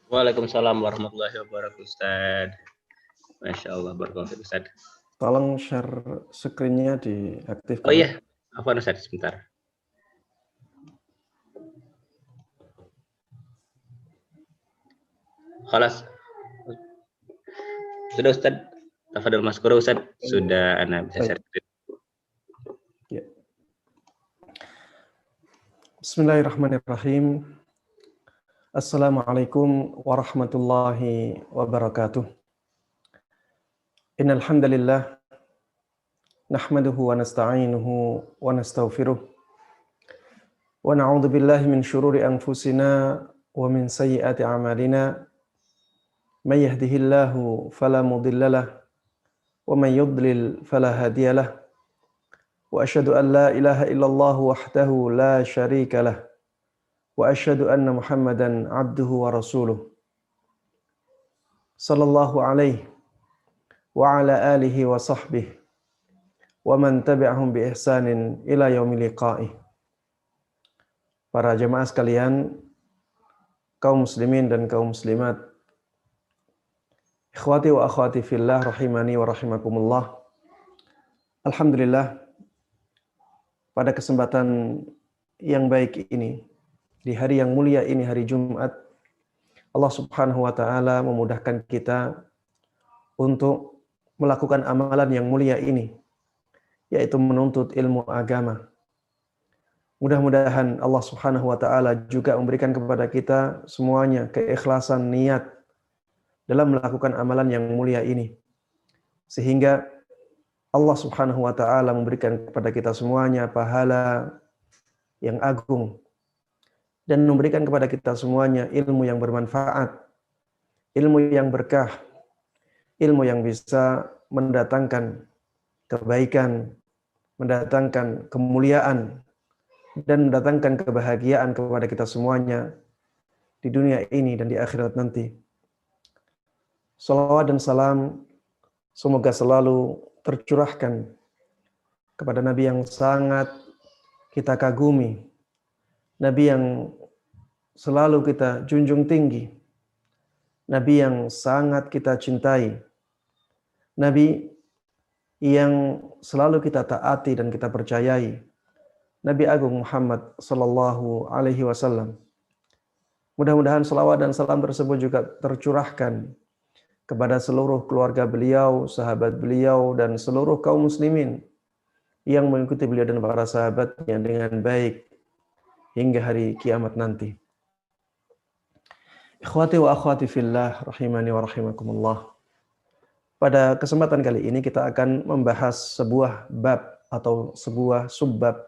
Waalaikumsalam warahmatullahi wabarakatuh, Ustaz. Masya Allah, barakallahu Ustaz. Tolong share screen-nya Oh diaktifkan. iya, apa Ustaz sebentar. Khalas. Sudah Ustaz. Tafadhol maskura Ustaz. Sudah Anda bisa share. Ya. Bismillahirrahmanirrahim. Assalamualaikum warahmatullahi wabarakatuh. Innal hamdalillah nahmaduhu wa nasta'inuhu wa nastaghfiruh wa na'udzu billahi min syururi anfusina wa min sayyiati a'malina. May yahdihillahu fala mudhillalah wa may yudlil fala hadiyalah. Wa asyhadu an la ilaha illallah wahdahu la syarika lah. Wa asyhadu anna Muhammadan abduhu wa rasuluh. Sallallahu alaihi wa ala alihi wa sahbihi wa man tabi'ahum bi ihsanin ila yaumil liqa'ih. Para jemaah sekalian, kaum muslimin dan kaum muslimat, ikhwati wa akhwati fillah rahimani wa rahimakumullah. Alhamdulillah, pada kesempatan yang baik ini, di hari yang mulia ini, hari Jumat, Allah Subhanahu wa taala memudahkan kita untuk melakukan amalan yang mulia ini, yaitu menuntut ilmu agama. Mudah-mudahan Allah Subhanahu wa taala juga memberikan kepada kita semuanya keikhlasan niat dalam melakukan amalan yang mulia ini, sehingga Allah Subhanahu wa taala memberikan kepada kita semuanya pahala yang agung dan memberikan kepada kita semuanya ilmu yang bermanfaat, ilmu yang berkah, ilmu yang bisa mendatangkan kebaikan, mendatangkan kemuliaan, dan mendatangkan kebahagiaan kepada kita semuanya di dunia ini dan di akhirat nanti. Salawat dan salam semoga selalu tercurahkan kepada Nabi yang sangat kita kagumi, Nabi yang selalu kita junjung tinggi, Nabi yang sangat kita cintai, Nabi yang selalu kita taati dan kita percayai, Nabi Agung Muhammad sallallahu alaihi wasallam. Mudah-mudahan salawat dan salam tersebut juga tercurahkan kepada seluruh keluarga beliau, sahabat beliau, dan seluruh kaum muslimin yang mengikuti beliau dan para sahabatnya dengan baik hingga hari kiamat nanti. Ikhwati wa akhwati fillah rahimani wa rahimakumullah. Pada kesempatan kali ini kita akan membahas sebuah bab atau sebuah subbab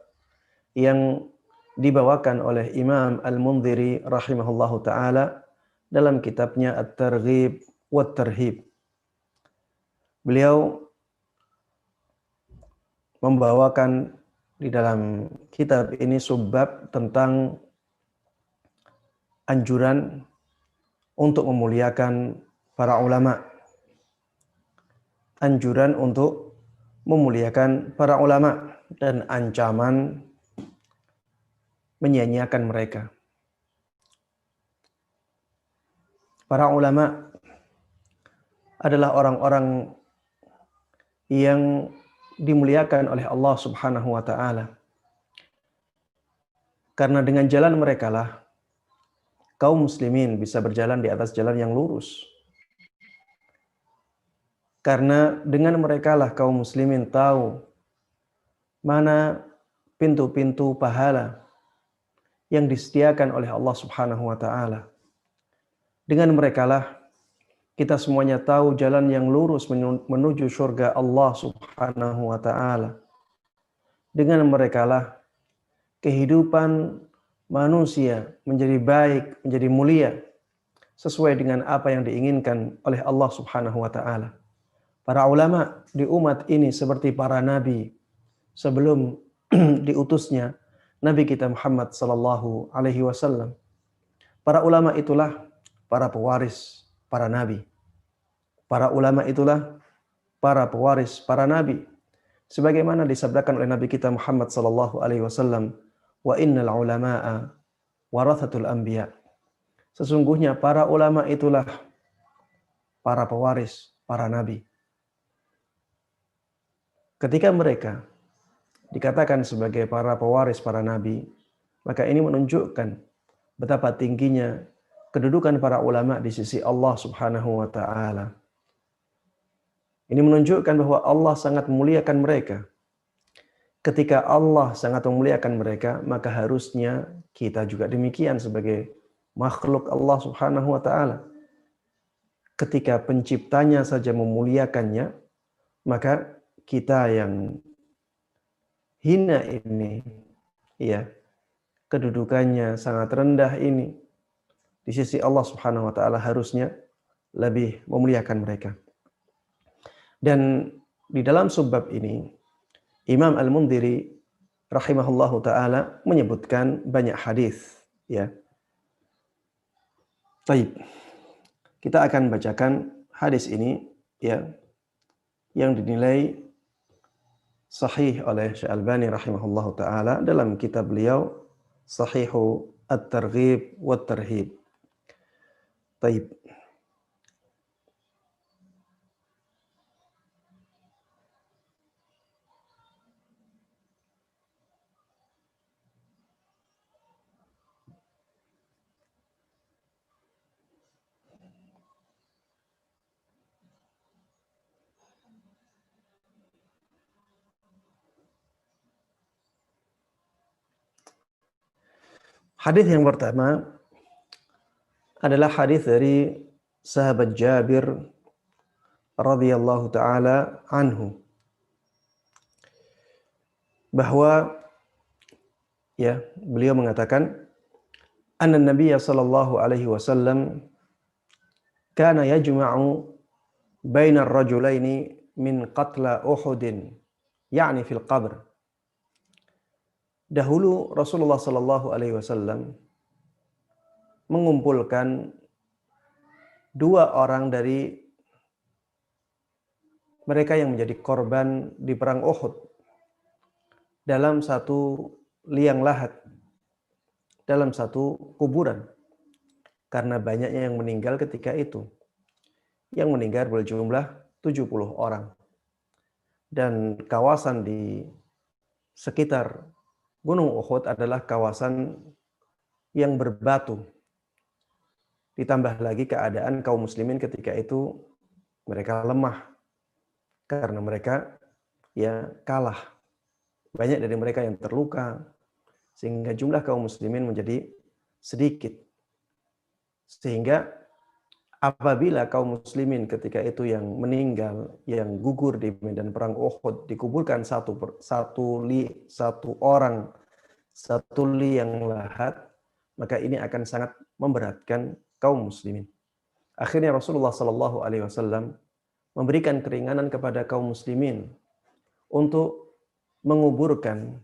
yang dibawakan oleh Imam Al-Mundhiri rahimahullahu taala dalam kitabnya At-Targhib wa Tarhib. Beliau membawakan di dalam kitab ini subbab tentang anjuran untuk memuliakan para ulama. Anjuran untuk memuliakan para ulama dan ancaman menyia-nyiakan mereka. Para ulama adalah orang-orang yang dimuliakan oleh Allah Subhanahu wa taala. Karena dengan jalan mereka lah kaum muslimin bisa berjalan di atas jalan yang lurus. Karena dengan mereka lah kaum muslimin tahu mana pintu-pintu pahala yang disediakan oleh Allah Subhanahu wa taala. Dengan mereka lah kita semuanya tahu jalan yang lurus menuju surga Allah Subhanahu wa taala. Dengan mereka lah kehidupan manusia menjadi baik, menjadi mulia sesuai dengan apa yang diinginkan oleh Allah Subhanahu wa taala. Para ulama di umat ini seperti para nabi sebelum diutusnya Nabi kita Muhammad sallallahu alaihi wasallam. Para ulama itulah para pewaris para nabi. Para ulama itulah para pewaris para nabi. Sebagaimana disabdakan oleh Nabi kita Muhammad sallallahu alaihi wasallam, "Wa innal ulama'a warathatul anbiya." Sesungguhnya para ulama itulah para pewaris para nabi. Ketika mereka dikatakan sebagai para pewaris para nabi, maka ini menunjukkan betapa tingginya kedudukan para ulama di sisi Allah Subhanahu wa taala. Ini menunjukkan bahwa Allah sangat memuliakan mereka. Ketika Allah sangat memuliakan mereka, maka harusnya kita juga demikian sebagai makhluk Allah Subhanahu wa taala. Ketika penciptanya saja memuliakannya, maka kita yang hina ini, ya, kedudukannya sangat rendah ini, di sisi Allah Subhanahu wa taala harusnya lebih memuliakan mereka. Dan di dalam subbab ini Imam Al-Mundhiri rahimahullahu taala menyebutkan banyak hadis, ya. Baik. Kita akan bacakan hadis ini, ya, yang dinilai sahih oleh Syekh Albani rahimahullahu taala dalam kitab beliau Sahihu At-Targhib wa Tarhib. Baik. Hadis yang pertama adalah hadis dari sahabat Jabir radhiyallahu taala anhu, bahwa, ya, beliau mengatakan anna Nabiya sallallahu alaihi wasallam kana yajma'u baina ar-rajulaini min qatla Uhudin, yakni fil qabr. Dahulu Rasulullah sallallahu alaihi wasallam mengumpulkan dua orang dari mereka yang menjadi korban di perang Uhud dalam satu liang lahat, dalam satu kuburan, karena banyaknya yang meninggal ketika itu. Yang meninggal berjumlah 70 orang. Dan kawasan di sekitar Gunung Uhud adalah kawasan yang berbatu. Ditambah lagi keadaan kaum muslimin ketika itu mereka lemah karena mereka, ya, kalah. Banyak dari mereka yang terluka sehingga jumlah kaum muslimin menjadi sedikit. Sehingga apabila kaum muslimin ketika itu yang meninggal, yang gugur di medan perang Uhud dikuburkan satu orang, satu liang lahat, maka ini akan sangat memberatkan kaum muslimin. Akhirnya Rasulullah sallallahu alaihi wasallam memberikan keringanan kepada kaum muslimin untuk menguburkan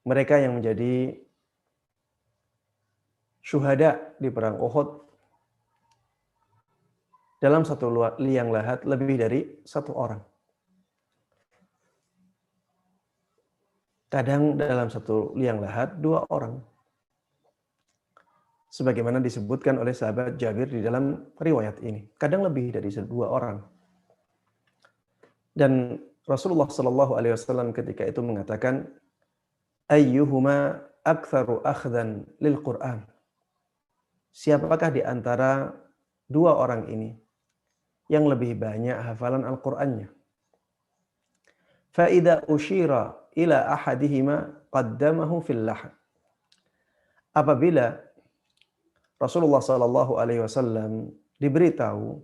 mereka yang menjadi syuhada di perang Uhud dalam satu liang lahat lebih dari satu orang. Kadang dalam satu liang lahat dua orang. Sebagaimana disebutkan oleh sahabat Jabir di dalam riwayat ini. Kadang lebih dari dua orang. Dan Rasulullah Shallallahu Alaihi Wasallam ketika itu mengatakan, ayyuhuma aktsaru akhdan lil Quran. Siapakah di antara dua orang ini yang lebih banyak hafalan Al-Qur'annya? Fa idza usyira ila ahadihima qaddamahu fil lahad. Apabila Rasulullah Shallallahu Alaihi Wasallam diberitahu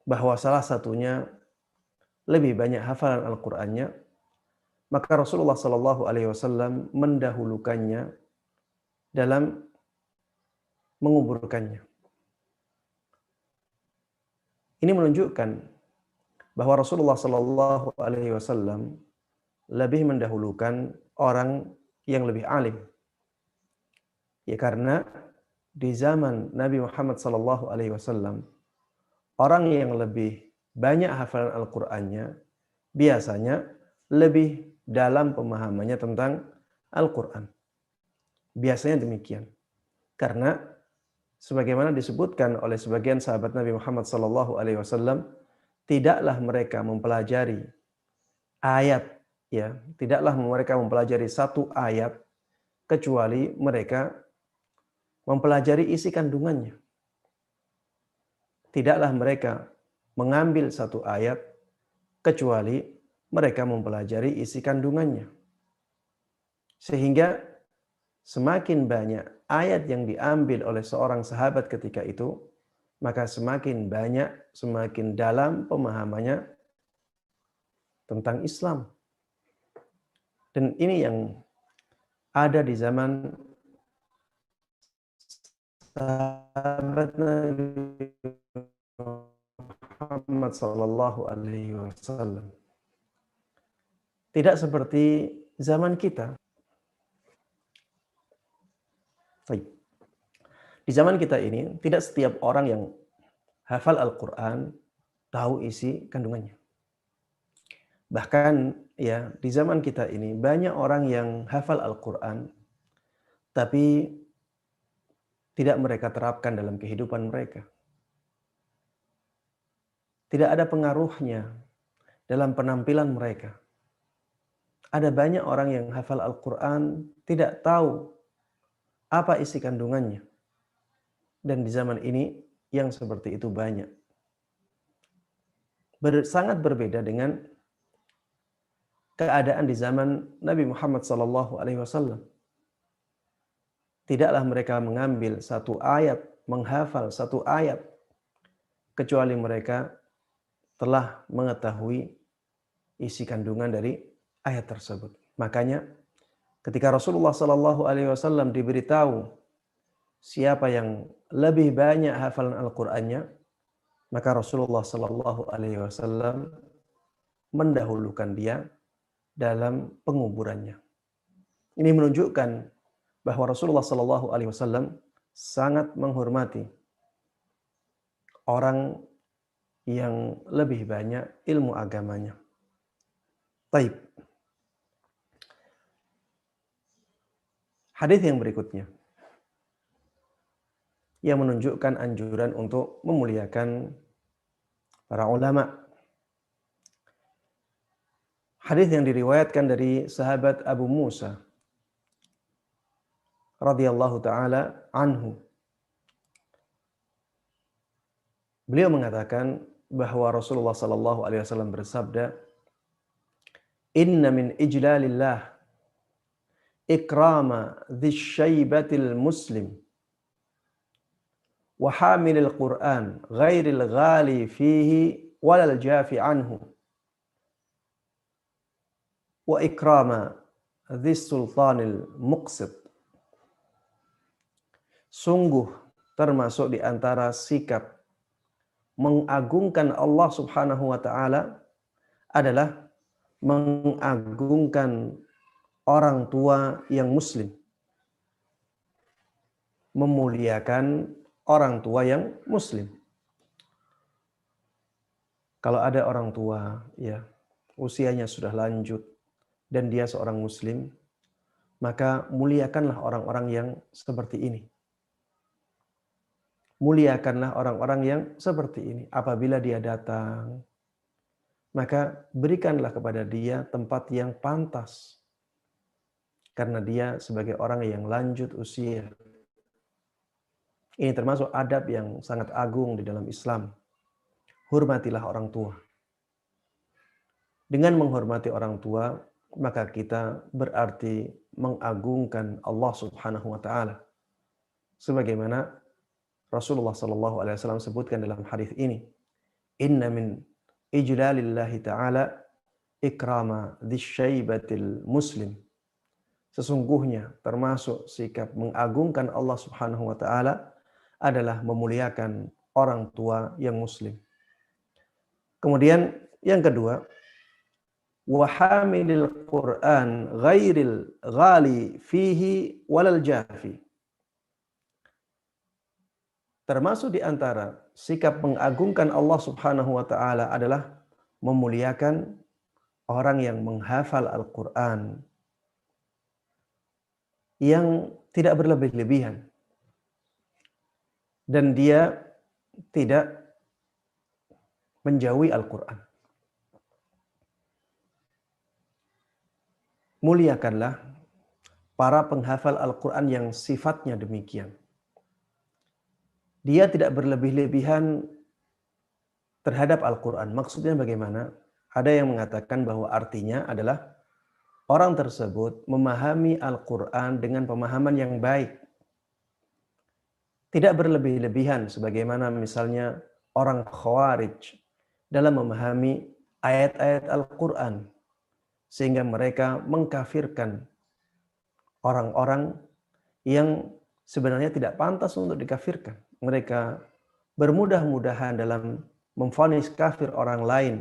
bahwa salah satunya lebih banyak hafalan Al-Qur'annya, maka Rasulullah Shallallahu Alaihi Wasallam mendahulukannya dalam menguburkannya. Ini menunjukkan bahwa Rasulullah Shallallahu Alaihi Wasallam lebih mendahulukan orang yang lebih alim. Ya, karena di zaman Nabi Muhammad Shallallahu Alaihi Wasallam orang yang lebih banyak hafalan Al-Qur'annya biasanya lebih dalam pemahamannya tentang Al-Qur'an. Biasanya demikian. Karena sebagaimana disebutkan oleh sebagian sahabat Nabi Muhammad SAW, tidaklah mereka mempelajari ayat, ya, tidaklah mereka mempelajari satu ayat kecuali mereka mempelajari isi kandungannya. Tidaklah mereka mengambil satu ayat kecuali mereka mempelajari isi kandungannya. Sehingga semakin banyak ayat yang diambil oleh seorang sahabat ketika itu, maka semakin banyak, semakin dalam pemahamannya tentang Islam. Dan ini yang ada di zaman sahabat Nabi Muhammad sallallahu alaihi wasallam. Tidak seperti zaman kita. Baik. Di zaman kita ini, tidak setiap orang yang hafal Al-Quran tahu isi kandungannya. Bahkan ya, di zaman kita ini banyak orang yang hafal Al-Quran tapi tidak mereka terapkan dalam kehidupan mereka. Tidak ada pengaruhnya dalam penampilan mereka. Ada banyak orang yang hafal Al-Quran tidak tahu apa isi kandungannya. Dan di zaman ini yang seperti itu banyak. Sangat berbeda dengan keadaan di zaman Nabi Muhammad SAW. Tidaklah mereka mengambil satu ayat, menghafal satu ayat, kecuali mereka telah mengetahui isi kandungan dari ayat tersebut. Makanya ketika Rasulullah SAW diberitahu siapa yang lebih banyak hafalan Al-Qur'annya, maka Rasulullah SAW mendahulukan dia dalam penguburannya. Ini menunjukkan bahwa Rasulullah SAW sangat menghormati orang yang lebih banyak ilmu agamanya. Taib. Hadis yang berikutnya yang menunjukkan anjuran untuk memuliakan para ulama. Hadis yang diriwayatkan dari sahabat Abu Musa radhiyallahu taala anhu. Beliau mengatakan bahwa Rasulullah sallallahu alaihi wasallam bersabda, "Inna min ijlalillah ikrama dzissyaibatil muslim wa hamilil Qur'an ghairil ghali fihi walal jafi anhu wa ikrama dzis sultanil muqsit." Sungguh termasuk di antara sikap mengagungkan Allah Subhanahu wa taala adalah mengagungkan orang tua yang muslim, memuliakan orang tua yang muslim. Kalau ada orang tua ya usianya sudah lanjut dan dia seorang muslim, maka muliakanlah orang-orang yang seperti ini. Muliakanlah orang-orang yang seperti ini. Apabila dia datang, maka berikanlah kepada dia tempat yang pantas. Karena dia sebagai orang yang lanjut usia. Ini termasuk adab yang sangat agung di dalam Islam. Hormatilah orang tua. Dengan menghormati orang tua, maka kita berarti mengagungkan Allah Subhanahu wa taala. Sebagaimana Rasulullah sallallahu alaihi wasallam sebutkan dalam hadis ini, "Inna min ijlalillahi ta'ala ikrama dzisyaibatil muslim." Sesungguhnya termasuk sikap mengagungkan Allah Subhanahu wa taala adalah memuliakan orang tua yang muslim. Kemudian yang kedua, wa hamilil Qur'an ghairil ghali fihi walal jafi. Termasuk di antara sikap mengagungkan Allah Subhanahu wa taala adalah memuliakan orang yang menghafal Al-Qur'an yang tidak berlebih-lebihan. dan dia tidak menjauhi Al-Quran. Muliakanlah para penghafal Al-Quran yang sifatnya demikian. Dia tidak berlebih-lebihan terhadap Al-Quran. Maksudnya bagaimana? Ada yang mengatakan bahwa artinya adalah orang tersebut memahami Al-Quran dengan pemahaman yang baik. Tidak berlebih-lebihan sebagaimana misalnya orang Khawarij dalam memahami ayat-ayat Al-Quran. Sehingga mereka mengkafirkan orang-orang yang sebenarnya tidak pantas untuk dikafirkan. Mereka bermudah-mudahan dalam memvonis kafir orang lain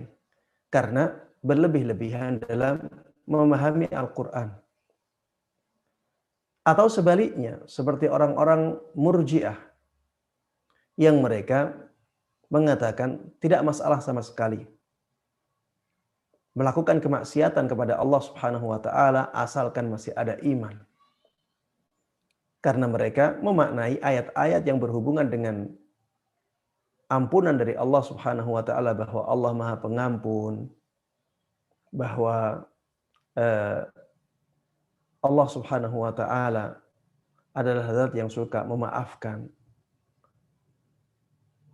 karena berlebih-lebihan dalam memahami Al-Quran. Atau sebaliknya, seperti orang-orang Murji'ah yang mereka mengatakan tidak masalah sama sekali melakukan kemaksiatan kepada Allah Subhanahu wa taala asalkan masih ada iman. Karena mereka memaknai ayat-ayat yang berhubungan dengan ampunan dari Allah Subhanahu wa taala, bahwa Allah Maha Pengampun, bahwa Allah Subhanahu wa taala adalah zat yang suka memaafkan.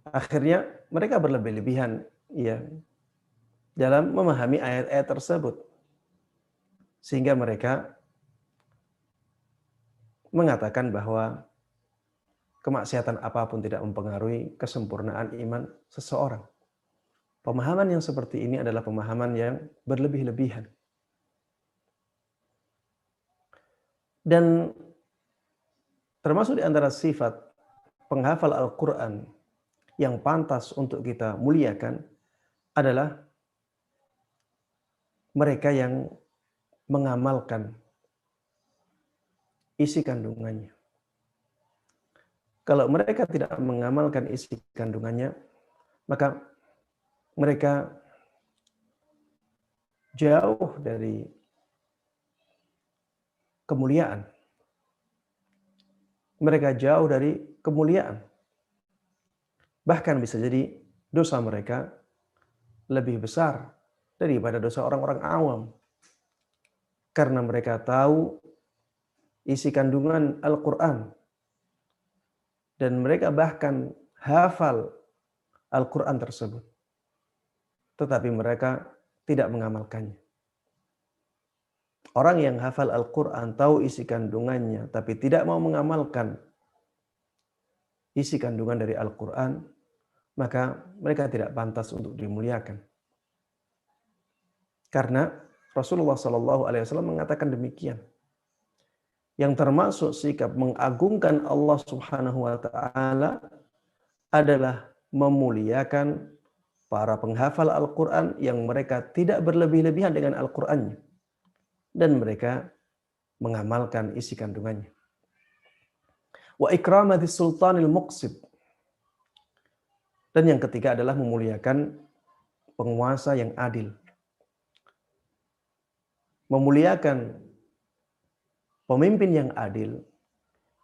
Akhirnya mereka berlebih-lebihan ya dalam memahami ayat-ayat tersebut, sehingga mereka mengatakan bahwa kemaksiatan apapun tidak mempengaruhi kesempurnaan iman seseorang. Pemahaman yang seperti ini adalah pemahaman yang berlebih-lebihan. Dan termasuk di antara sifat penghafal Al-Quran yang pantas untuk kita muliakan adalah mereka yang mengamalkan isi kandungannya. Kalau mereka tidak mengamalkan isi kandungannya, maka mereka jauh dari kemuliaan. Mereka jauh dari kemuliaan. Bahkan bisa jadi dosa mereka lebih besar daripada dosa orang-orang awam. Karena mereka tahu isi kandungan Al-Quran. Dan mereka bahkan hafal Al-Quran tersebut. Tetapi mereka tidak mengamalkannya. Orang yang hafal Al-Quran tahu isi kandungannya, tapi tidak mau mengamalkan isi kandungan dari Al-Quran, maka mereka tidak pantas untuk dimuliakan. Karena Rasulullah SAW mengatakan demikian. Yang termasuk sikap mengagungkan Allah Subhanahu wa taala adalah memuliakan para penghafal Al-Quran yang mereka tidak berlebih-lebihan dengan Al-Qurannya. Dan mereka mengamalkan isi kandungannya. Wa ikramati sultanil muqsid. Dan yang ketiga adalah memuliakan penguasa yang adil. Memuliakan pemimpin yang adil,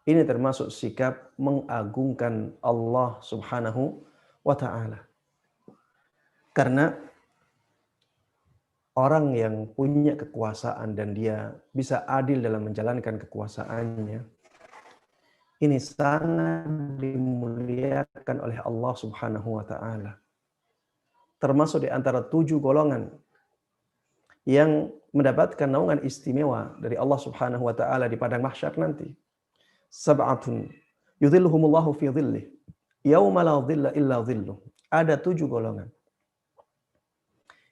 ini termasuk sikap mengagungkan Allah Subhanahu wa ta'ala. Karena orang yang punya kekuasaan dan dia bisa adil dalam menjalankan kekuasaannya, ini sangat dimuliakan oleh Allah Subhanahu wa ta'ala. Termasuk di antara 7 golongan yang mendapatkan naungan istimewa dari Allah Subhanahu wa taala di padang mahsyar nanti. Sab'atun yudhilluhumullahu fi dhillih yauma la dhilla illa dhilluh. Ada 7 golongan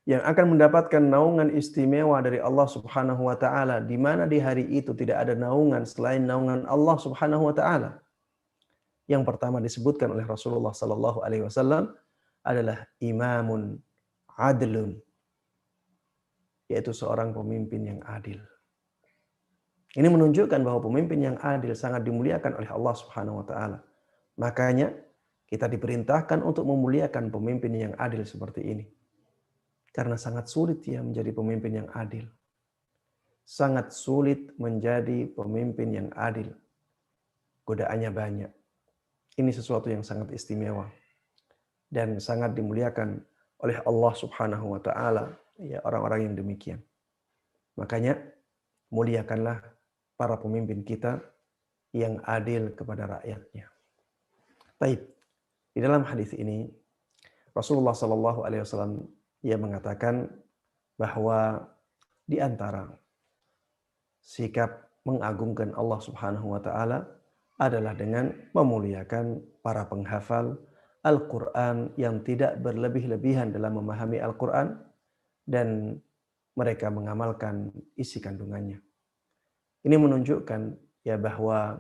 yang akan mendapatkan naungan istimewa dari Allah Subhanahu wa taala, di mana di hari itu tidak ada naungan selain naungan Allah Subhanahu wa taala. Yang pertama disebutkan oleh Rasulullah sallallahu alaihi wasallam adalah imamun adlun, yaitu seorang pemimpin yang adil. Ini menunjukkan bahwa pemimpin yang adil sangat dimuliakan oleh Allah Subhanahu wa taala. Makanya kita diperintahkan untuk memuliakan pemimpin yang adil seperti ini. Karena sangat sulit ya menjadi pemimpin yang adil. Sangat sulit menjadi pemimpin yang adil. Godaannya banyak. Ini sesuatu yang sangat istimewa dan sangat dimuliakan oleh Allah Subhanahu wa taala, ya orang-orang yang demikian. Makanya muliakanlah para pemimpin kita yang adil kepada rakyatnya. Baik, di dalam hadis ini Rasulullah Shallallahu alaihi wasallam ia mengatakan bahwa di antara sikap mengagungkan Allah Subhanahu wa taala adalah dengan memuliakan para penghafal Al-Qur'an yang tidak berlebih-lebihan dalam memahami Al-Qur'an dan mereka mengamalkan isi kandungannya. Ini menunjukkan ya bahwa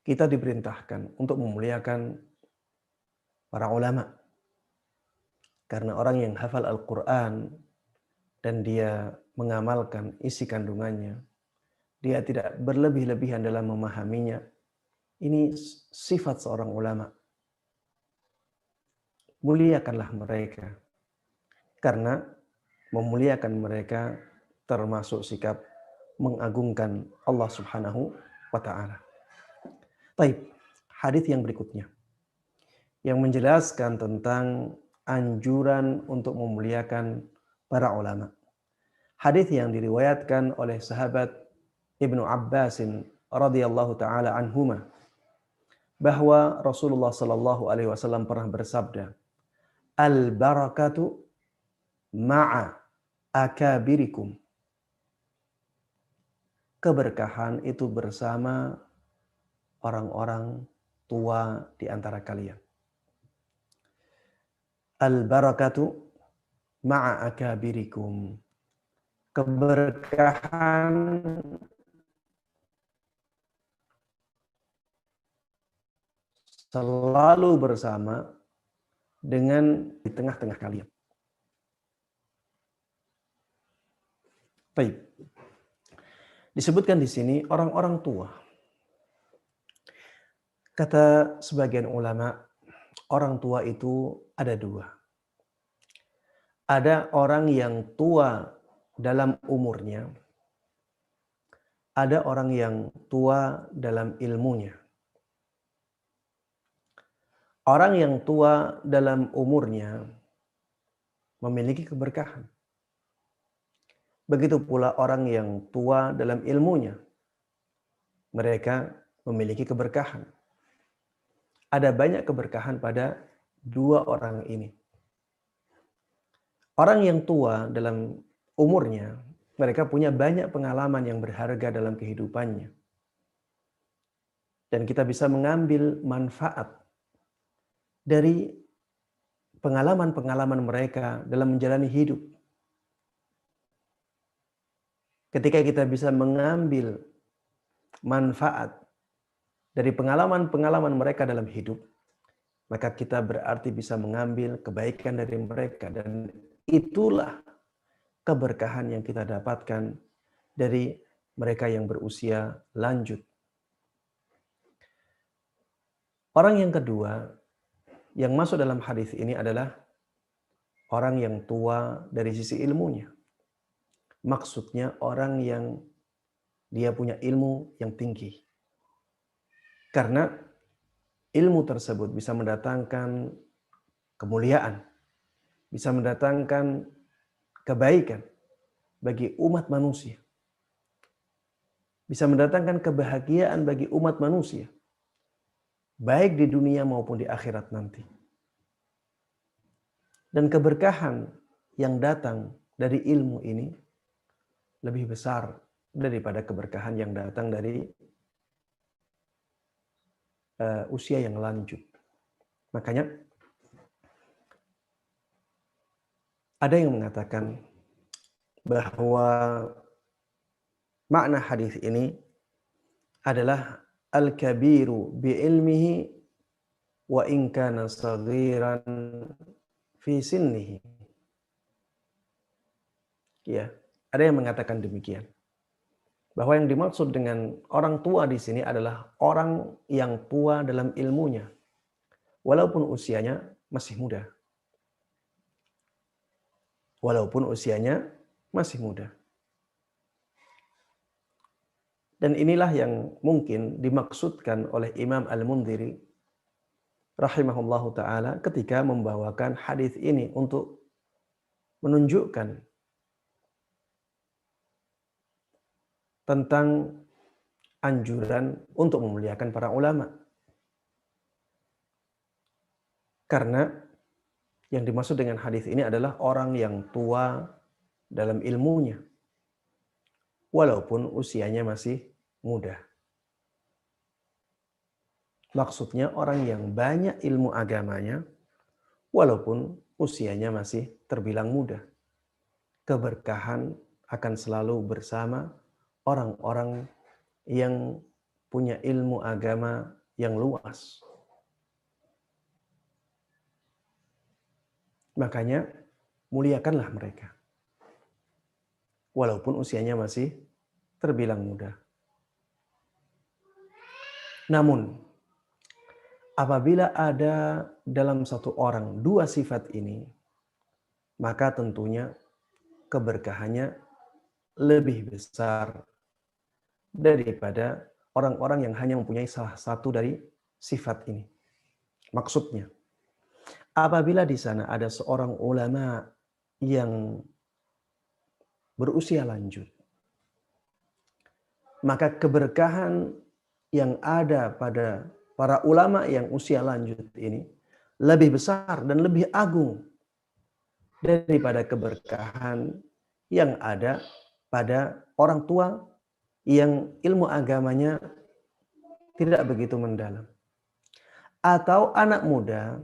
kita diperintahkan untuk memuliakan para ulama. Karena orang yang hafal Al-Qur'an dan dia mengamalkan isi kandungannya, dia tidak berlebih-lebihan dalam memahaminya. Ini sifat seorang ulama. Muliakanlah mereka. Karena memuliakan mereka termasuk sikap mengagungkan Allah Subhanahu wa taala. Baik, hadis yang berikutnya yang menjelaskan tentang anjuran untuk memuliakan para ulama. Hadis yang diriwayatkan oleh sahabat Ibnu Abbas radhiyallahu taala anhuma bahwa Rasulullah sallallahu alaihi wasallam pernah bersabda, "Al barakatu ma'a akabirikum." Keberkahan itu bersama orang-orang tua di antara kalian. Al barakatu ma'a akabirikum. Keberkahan selalu bersama dengan di tengah-tengah kalian. Baik. Disebutkan di sini orang-orang tua. Kata sebagian ulama, orang tua itu ada dua. Ada orang yang tua dalam umurnya. Ada orang yang tua dalam ilmunya. Orang yang tua dalam umurnya memiliki keberkahan. Begitu pula orang yang tua dalam ilmunya. Mereka memiliki keberkahan. Ada banyak keberkahan pada dua orang ini. Orang yang tua dalam umurnya, mereka punya banyak pengalaman yang berharga dalam kehidupannya. Dan kita bisa mengambil manfaat dari pengalaman-pengalaman mereka dalam menjalani hidup. Ketika kita bisa mengambil manfaat dari pengalaman-pengalaman mereka dalam hidup, maka kita berarti bisa mengambil kebaikan dari mereka. Dan itulah keberkahan yang kita dapatkan dari mereka yang berusia lanjut. Orang yang kedua yang masuk dalam hadis ini adalah orang yang tua dari sisi ilmunya. Maksudnya orang yang dia punya ilmu yang tinggi. Karena ilmu tersebut bisa mendatangkan kemuliaan, bisa mendatangkan kebaikan bagi umat manusia. Bisa mendatangkan kebahagiaan bagi umat manusia. Baik di dunia maupun di akhirat nanti. Dan keberkahan yang datang dari ilmu ini lebih besar daripada keberkahan yang datang dari usia yang lanjut. Makanya ada yang mengatakan bahwa makna hadis ini adalah al-kabiru bi'ilmihi wa in kana saghiran fi sinnihi. Ya, ada yang mengatakan demikian. Bahwa yang dimaksud dengan orang tua di sini adalah orang yang tua dalam ilmunya, walaupun usianya masih muda. Walaupun usianya masih muda. Dan inilah yang mungkin dimaksudkan oleh Imam Al-Mundhiri rahimahullahu taala ketika membawakan hadis ini untuk menunjukkan tentang anjuran untuk memuliakan para ulama. Karena yang dimaksud dengan hadis ini adalah orang yang tua dalam ilmunya, walaupun usianya masih muda. Maksudnya orang yang banyak ilmu agamanya, walaupun usianya masih terbilang muda. Keberkahan akan selalu bersama orang-orang yang punya ilmu agama yang luas. Makanya muliakanlah mereka, walaupun usianya masih terbilang muda. Namun, apabila ada dalam satu orang dua sifat ini, maka tentunya keberkahannya lebih besar daripada orang-orang yang hanya mempunyai salah satu dari sifat ini. Maksudnya, apabila di sana ada seorang ulama yang berusia lanjut, maka keberkahan yang ada pada para ulama yang usia lanjut ini lebih besar dan lebih agung daripada keberkahan yang ada pada orang tua yang ilmu agamanya tidak begitu mendalam, atau anak muda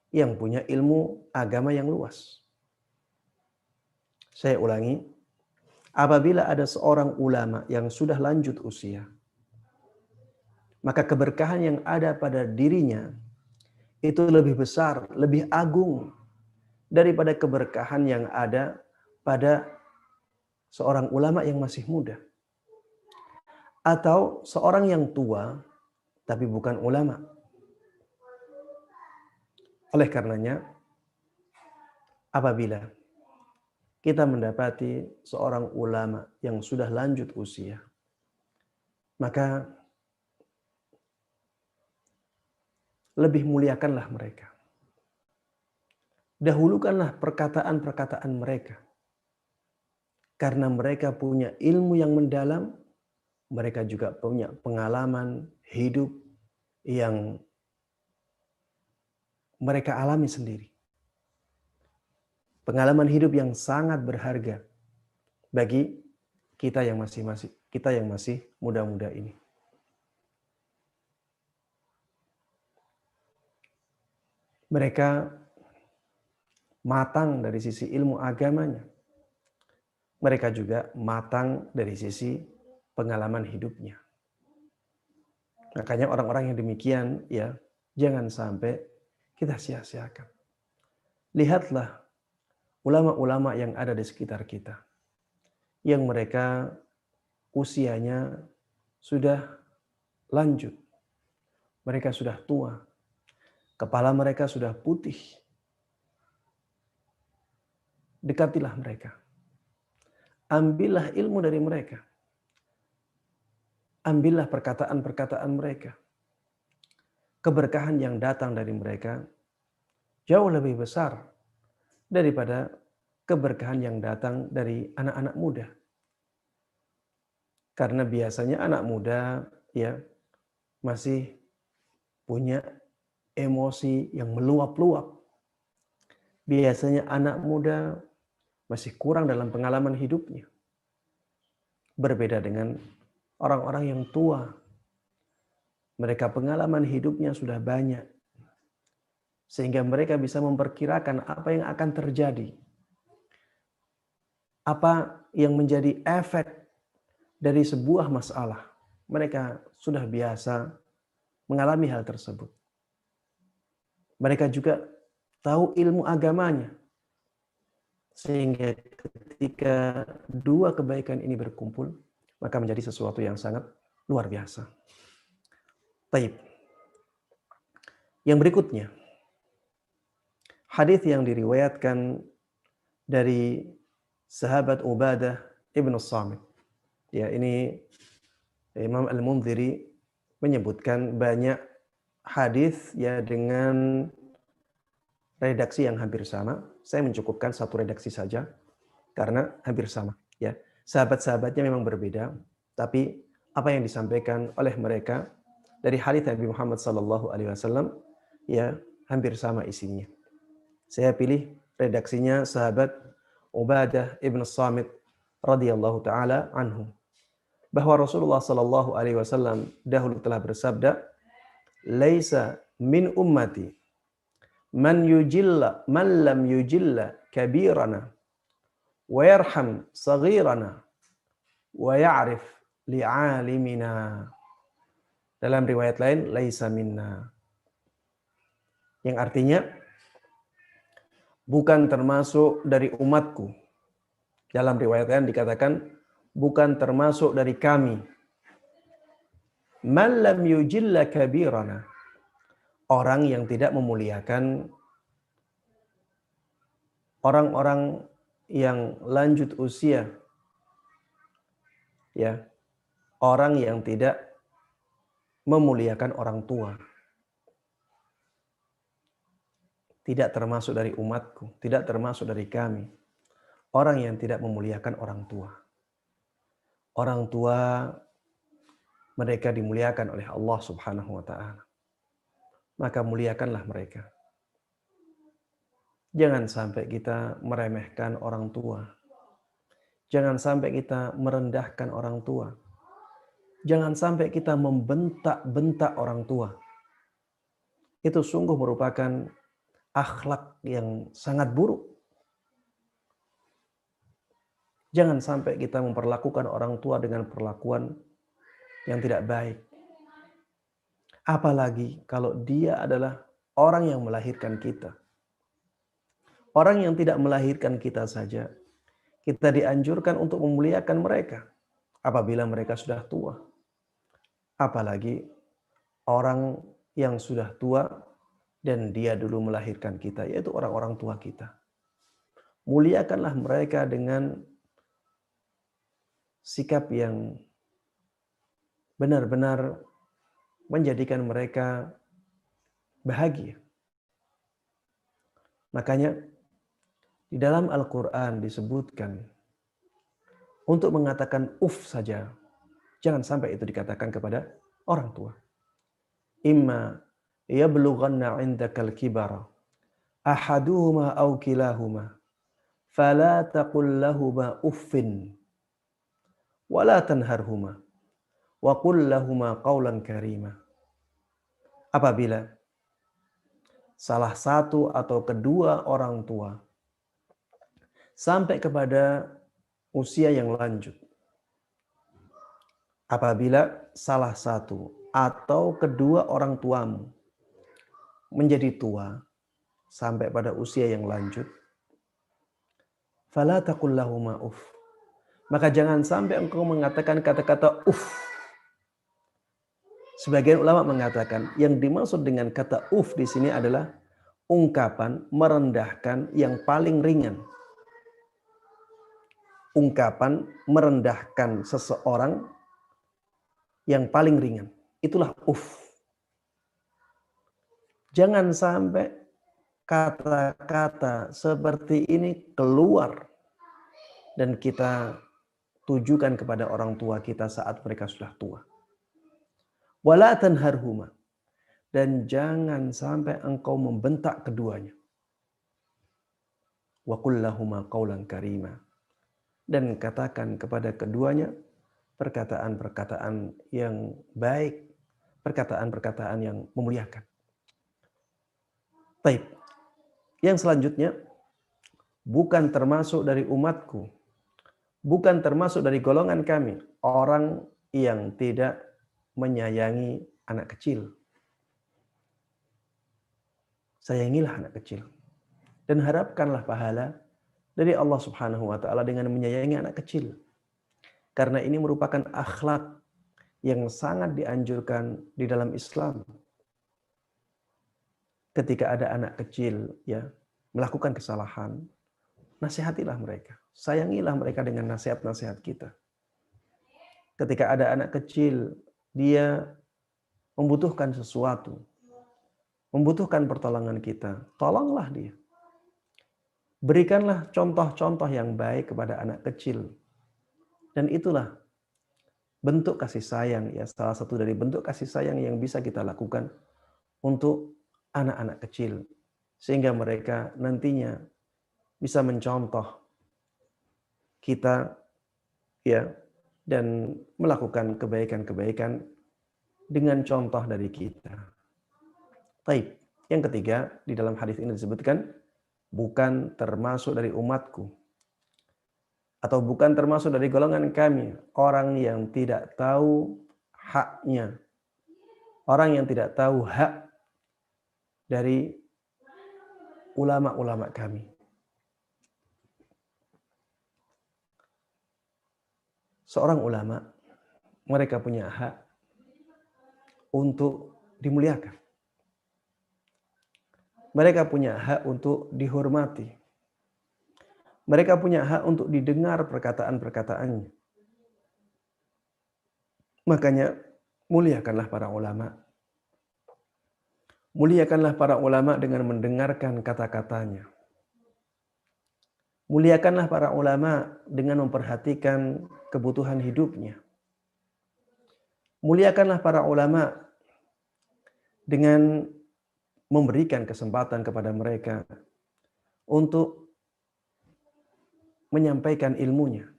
yang punya ilmu agama yang luas. Saya ulangi, apabila ada seorang ulama yang sudah lanjut usia, maka keberkahan yang ada pada dirinya itu lebih besar, lebih agung daripada keberkahan yang ada pada seorang ulama yang masih muda. Atau seorang yang tua tapi bukan ulama. Oleh karenanya, apabila kita mendapati seorang ulama yang sudah lanjut usia, maka lebih muliakanlah mereka. Dahulukanlah perkataan-perkataan mereka. Karena mereka punya ilmu yang mendalam, mereka juga punya pengalaman hidup yang mereka alami sendiri. Pengalaman hidup yang sangat berharga bagi kita yang masih muda-muda ini. Mereka matang dari sisi ilmu agamanya. Mereka juga matang dari sisi pengalaman hidupnya. Makanya orang-orang yang demikian, ya, jangan sampai kita sia-siakan. Lihatlah ulama-ulama yang ada di sekitar kita, yang mereka usianya sudah lanjut, mereka sudah tua, kepala mereka sudah putih. Dekatilah mereka. Ambillah ilmu dari mereka. Ambillah perkataan-perkataan mereka. Keberkahan yang datang dari mereka jauh lebih besar daripada keberkahan yang datang dari anak-anak muda. Karena biasanya anak muda ya masih punya emosi yang meluap-luap. Biasanya anak muda masih kurang dalam pengalaman hidupnya. Berbeda dengan orang-orang yang tua. Mereka pengalaman hidupnya sudah banyak. Sehingga mereka bisa memperkirakan apa yang akan terjadi. Apa yang menjadi efek dari sebuah masalah. Mereka sudah biasa mengalami hal tersebut. Mereka juga tahu ilmu agamanya. Sehingga ketika dua kebaikan ini berkumpul, maka menjadi sesuatu yang sangat luar biasa. Taib. Yang berikutnya, hadis yang diriwayatkan dari sahabat Ubadah ibn Samit. Ya, ini Imam Al-Mundhiri menyebutkan banyak hadis ya dengan redaksi yang hampir sama. Saya mencukupkan satu redaksi saja karena hampir sama ya. Sahabat-sahabatnya memang berbeda, tapi apa yang disampaikan oleh mereka dari hadis Nabi Muhammad sallallahu alaihi wasallam ya hampir sama isinya. Saya pilih redaksinya sahabat Ubadah ibn Samit radhiyallahu taala anhu, bahwa Rasulullah sallallahu alaihi wasallam dahulu telah bersabda, "Laisa min ummati man lam yujilla kabirana wa yarham saghirana wa ya'rif li'alimina." Dalam riwayat lain, "Laisa minna." Yang artinya bukan termasuk dari umatku. Dalam riwayat lain dikatakan bukan termasuk dari kami. Man lam yujilla kabirana. Orang yang tidak memuliakan orang-orang yang lanjut usia. Ya. Orang yang tidak memuliakan orang tua. Tidak termasuk dari umatku, tidak termasuk dari kami. Orang yang tidak memuliakan orang tua. Orang tua mereka dimuliakan oleh Allah Subhanahu wa taala. Maka muliakanlah mereka. Jangan sampai kita meremehkan orang tua. Jangan sampai kita merendahkan orang tua. Jangan sampai kita membentak-bentak orang tua. Itu sungguh merupakan akhlak yang sangat buruk. Jangan sampai kita memperlakukan orang tua dengan perlakuan yang tidak baik. Apalagi kalau dia adalah orang yang melahirkan kita. Orang yang tidak melahirkan kita saja, kita dianjurkan untuk memuliakan mereka apabila mereka sudah tua. Apalagi orang yang sudah tua dan dia dulu melahirkan kita, yaitu orang-orang tua kita. Muliakanlah mereka dengan sikap yang benar-benar menjadikan mereka bahagia. Makanya di dalam Al-Quran disebutkan untuk mengatakan saja, jangan sampai itu dikatakan kepada orang tua. Imma yablughanna 'indakal kibara ahaduhuma aw kilahuma fala taqul lahuma uffin wala tanharhuma wa qul lahuma qawlan karima. Apabila salah satu atau kedua orang tua sampai kepada usia yang lanjut, apabila salah satu atau kedua orang tuamu menjadi tua sampai pada usia yang lanjut, fala taqul lahuma uff, maka jangan sampai engkau mengatakan kata-kata uff. Sebagian ulama mengatakan yang dimaksud dengan kata uff di sini adalah ungkapan merendahkan yang paling ringan. Ungkapan merendahkan seseorang yang paling ringan. Itulah uff. Jangan sampai kata-kata seperti ini keluar dan kita tujukan kepada orang tua kita saat mereka sudah tua. Wala tanharhuma, dan jangan sampai engkau membentak keduanya. Wa qul lahuma qawlan karima, dan katakan kepada keduanya perkataan-perkataan yang baik, perkataan-perkataan yang memuliakan. Baik. Yang selanjutnya, bukan termasuk dari umatku, bukan termasuk dari golongan kami, orang yang tidak menyayangi anak kecil. Sayangilah anak kecil dan harapkanlah pahala dari Allah Subhanahu wa taala dengan menyayangi anak kecil. Karena ini merupakan akhlak yang sangat dianjurkan di dalam Islam. Ketika ada anak kecil ya melakukan kesalahan, nasihatilah mereka. Sayangilah mereka dengan nasihat-nasihat kita. Ketika ada anak kecil, dia membutuhkan sesuatu, membutuhkan pertolongan kita, tolonglah dia. Berikanlah contoh-contoh yang baik kepada anak kecil. Dan itulah bentuk kasih sayang, ya, salah satu dari bentuk kasih sayang yang bisa kita lakukan untuk anak-anak kecil, sehingga mereka nantinya bisa mencontoh kita, ya, dan melakukan kebaikan-kebaikan dengan contoh dari kita. Baik, yang ketiga di dalam hadis ini disebutkan bukan termasuk dari umatku atau bukan termasuk dari golongan kami orang yang tidak tahu haknya, orang yang tidak tahu hak dari ulama-ulama kami. Seorang ulama, mereka punya hak untuk dimuliakan. Mereka punya hak untuk dihormati. Mereka punya hak untuk didengar perkataan-perkataannya. Makanya muliakanlah para ulama. Muliakanlah para ulama dengan mendengarkan kata-katanya. Muliakanlah para ulama dengan memperhatikan kebutuhan hidupnya. Muliakanlah para ulama dengan memberikan kesempatan kepada mereka untuk menyampaikan ilmunya.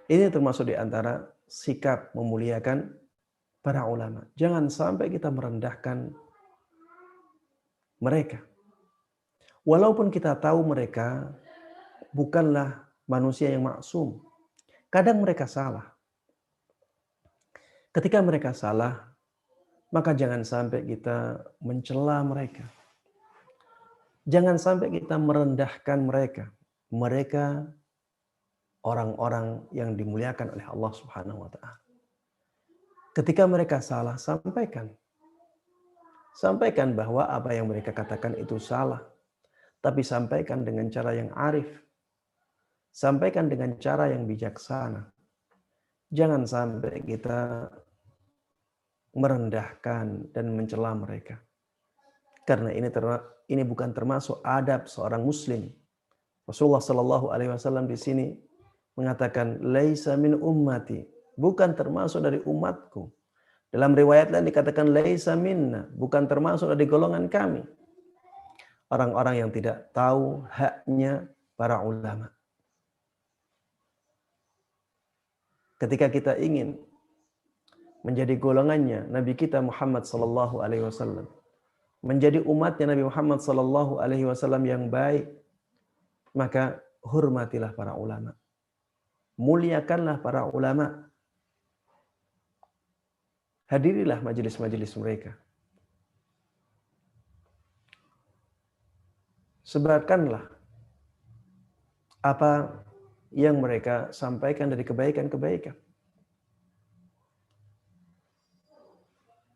Ini termasuk di antara sikap memuliakan para ulama. Jangan sampai kita merendahkan mereka. Walaupun kita tahu mereka bukanlah manusia yang maksum. Kadang mereka salah. Ketika mereka salah, maka jangan sampai kita mencela mereka. Jangan sampai kita merendahkan mereka. Mereka orang-orang yang dimuliakan oleh Allah Subhanahu wa taala. Ketika mereka salah, sampaikan. Sampaikan bahwa apa yang mereka katakan itu salah. Tapi sampaikan dengan cara yang arif. Sampaikan dengan cara yang bijaksana. Jangan sampai kita merendahkan dan mencela mereka. Karena ini bukan termasuk adab seorang muslim. Rasulullah Shallallahu alaihi wasallam di sini mengatakan laisa min ummati, bukan termasuk dari umatku. Dalam riwayat lain dikatakan laisa minna, bukan termasuk dari golongan kami. Orang-orang yang tidak tahu haknya para ulama. Ketika kita ingin menjadi golongannya Nabi kita Muhammad sallallahu alaihi wasallam, menjadi umatnya Nabi Muhammad sallallahu alaihi wasallam yang baik, maka hormatilah para ulama. Muliakanlah para ulama. Hadirilah majelis-majelis mereka. Sebarkanlah apa yang mereka sampaikan dari kebaikan-kebaikan.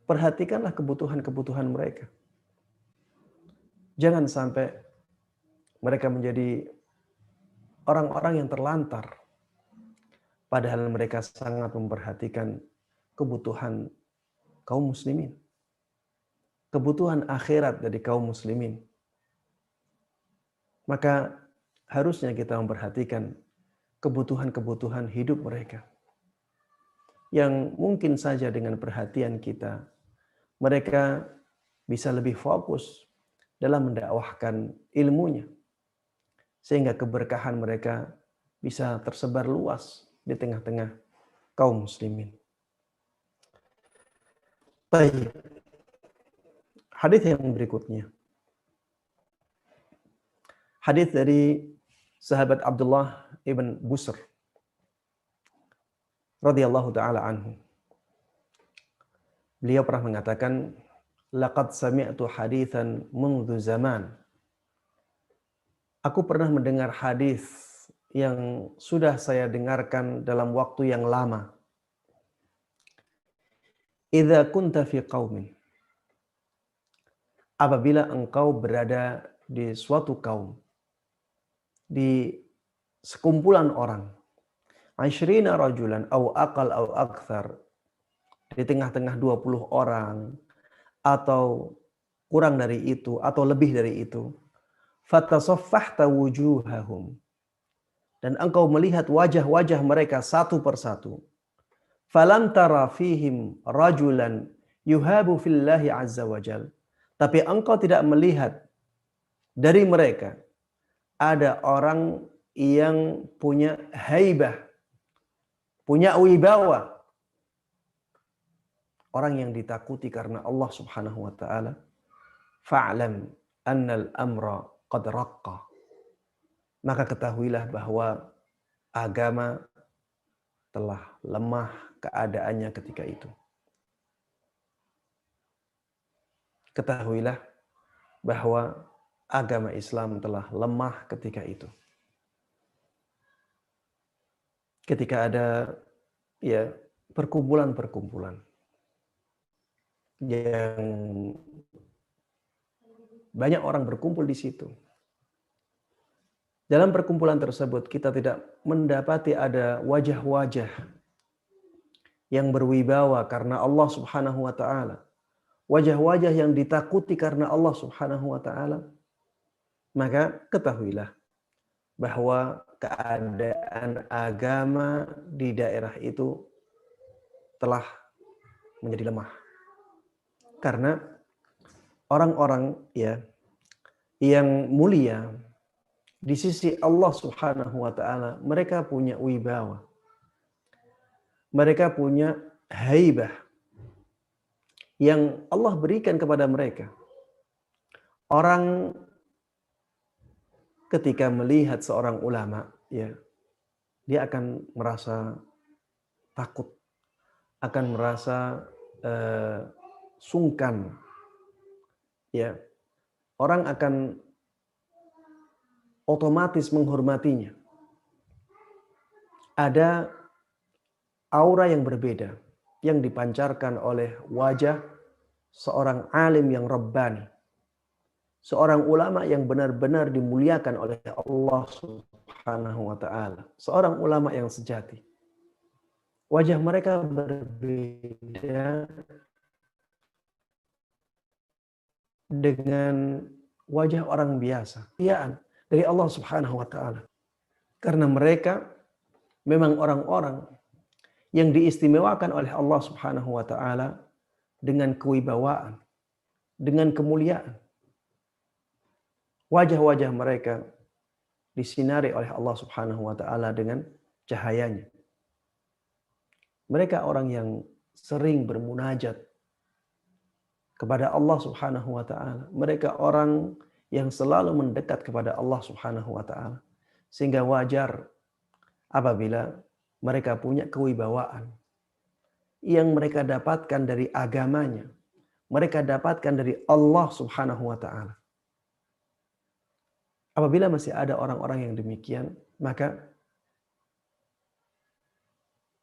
Perhatikanlah kebutuhan-kebutuhan mereka. Jangan sampai mereka menjadi orang-orang yang terlantar. Padahal mereka sangat memperhatikan kebutuhan kaum muslimin. Kebutuhan akhirat dari kaum muslimin. Maka harusnya kita memperhatikan kebutuhan-kebutuhan hidup mereka. Yang mungkin saja dengan perhatian kita, mereka bisa lebih fokus dalam mendakwahkan ilmunya. Sehingga keberkahan mereka bisa tersebar luas di tengah-tengah kaum muslimin. Baik. Hadis yang berikutnya. Hadis dari sahabat Abdullah ibn Busr radhiyallahu taala anhu. Beliau pernah mengatakan, laqad sami'tu haditsan mundu zaman. Aku pernah mendengar hadis yang sudah saya dengarkan dalam waktu yang lama. Idza kunta fi qaumin. Apabila engkau berada di suatu kaum, di sekumpulan orang, 'ashrina rajulan au aqal au akthar, di tengah-tengah 20 orang atau kurang dari itu atau lebih dari itu, fatasaffahta wujuhahum, dan engkau melihat wajah-wajah mereka satu persatu, falam tara fihim rajulan yuhabu fillahi azza wajal, tapi engkau tidak melihat dari mereka ada orang yang punya haibah, punya wibawa, orang yang ditakuti karena Allah Subhanahu wa taala. Fa'lam annal amra qad raqqa, maka ketahuilah bahwa agama telah lemah keadaannya ketika itu. Ketahuilah bahwa agama Islam telah lemah ketika itu. Ketika ada perkumpulan-perkumpulan yang banyak orang berkumpul di situ. Dalam perkumpulan tersebut kita tidak mendapati ada wajah-wajah yang berwibawa karena Allah Subhanahu wa taala. Wajah-wajah yang ditakuti karena Allah Subhanahu wa taala. Maka ketahuilah bahwa keadaan agama di daerah itu telah menjadi lemah. Karena orang-orang yang mulia di sisi Allah Subhanahu wa taala, mereka punya wibawa. Mereka punya haibah yang Allah berikan kepada mereka. Orang ketika melihat seorang ulama, dia akan merasa takut, akan merasa sungkan. Orang akan otomatis menghormatinya. Ada aura yang berbeda yang dipancarkan oleh wajah seorang alim yang rabbani. Seorang ulama yang benar-benar dimuliakan oleh Allah Subhanahu wa taala. Seorang ulama yang sejati. Wajah mereka berbeda dengan wajah orang biasa. Dari Allah Subhanahu wa taala. Karena mereka memang orang-orang yang diistimewakan oleh Allah Subhanahu wa taala dengan kewibawaan, dengan kemuliaan. Wajah-wajah mereka disinari oleh Allah Subhanahu wa taala dengan cahayanya. Mereka orang yang sering bermunajat kepada Allah Subhanahu wa taala. Mereka orang yang selalu mendekat kepada Allah Subhanahu wa taala. Sehingga wajar apabila mereka punya kewibawaan yang mereka dapatkan dari agamanya. Mereka dapatkan dari Allah Subhanahu wa taala. Apabila masih ada orang-orang yang demikian, maka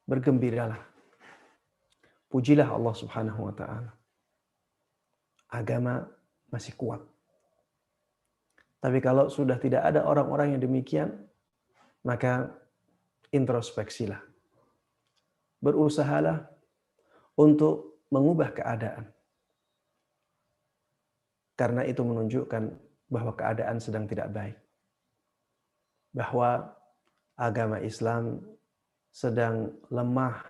bergembiralah. Pujilah Allah Subhanahu wa taala. Agama masih kuat. Tapi kalau sudah tidak ada orang-orang yang demikian, maka introspeksilah. Berusahalah untuk mengubah keadaan. Karena itu menunjukkan bahwa keadaan sedang tidak baik. Bahwa agama Islam sedang lemah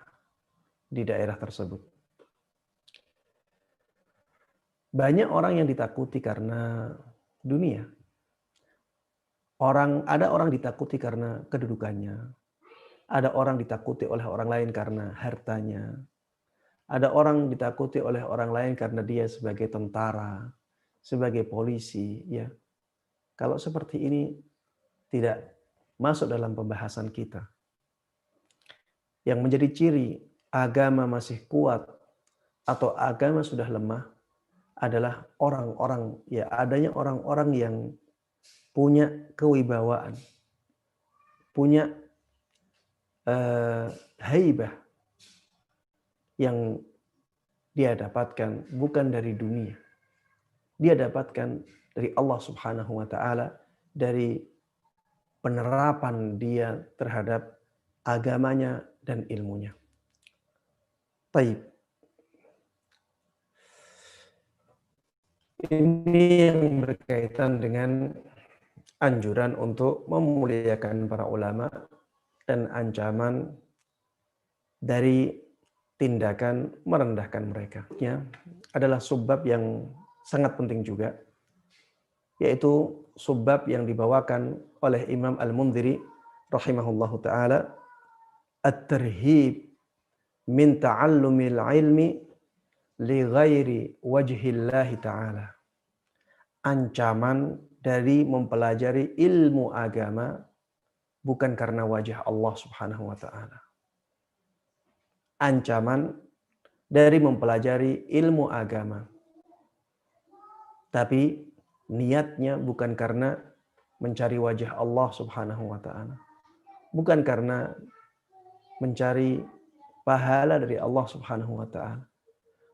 di daerah tersebut. Banyak orang yang ditakuti karena dunia. Ada orang ditakuti karena kedudukannya. Ada orang ditakuti oleh orang lain karena hartanya. Ada orang ditakuti oleh orang lain karena dia sebagai tentara, sebagai polisi, Kalau seperti ini tidak masuk dalam pembahasan kita. Yang menjadi ciri agama masih kuat atau agama sudah lemah adalah adanya orang-orang yang punya kewibawaan, punya haibah yang dia dapatkan bukan dari dunia. Dia dapatkan dari Allah Subhanahu wa taala, dari penerapan dia terhadap agamanya dan ilmunya. Taib. Ini yang berkaitan dengan anjuran untuk memuliakan para ulama dan ancaman dari tindakan merendahkan mereka. Ya, adalah subbab yang sangat penting juga, yaitu subbab yang dibawakan oleh Imam Al-Mundhiri rahimahullahu taala, at-tarhib min ta'allumil ilmi li ghairi wajhillahi ta'ala. Ancaman dari mempelajari ilmu agama bukan karena wajah Allah Subhanahu wa taala. Ancaman dari mempelajari ilmu agama, tapi niatnya bukan karena mencari wajah Allah Subhanahu wa taala. Bukan karena mencari pahala dari Allah Subhanahu wa taala.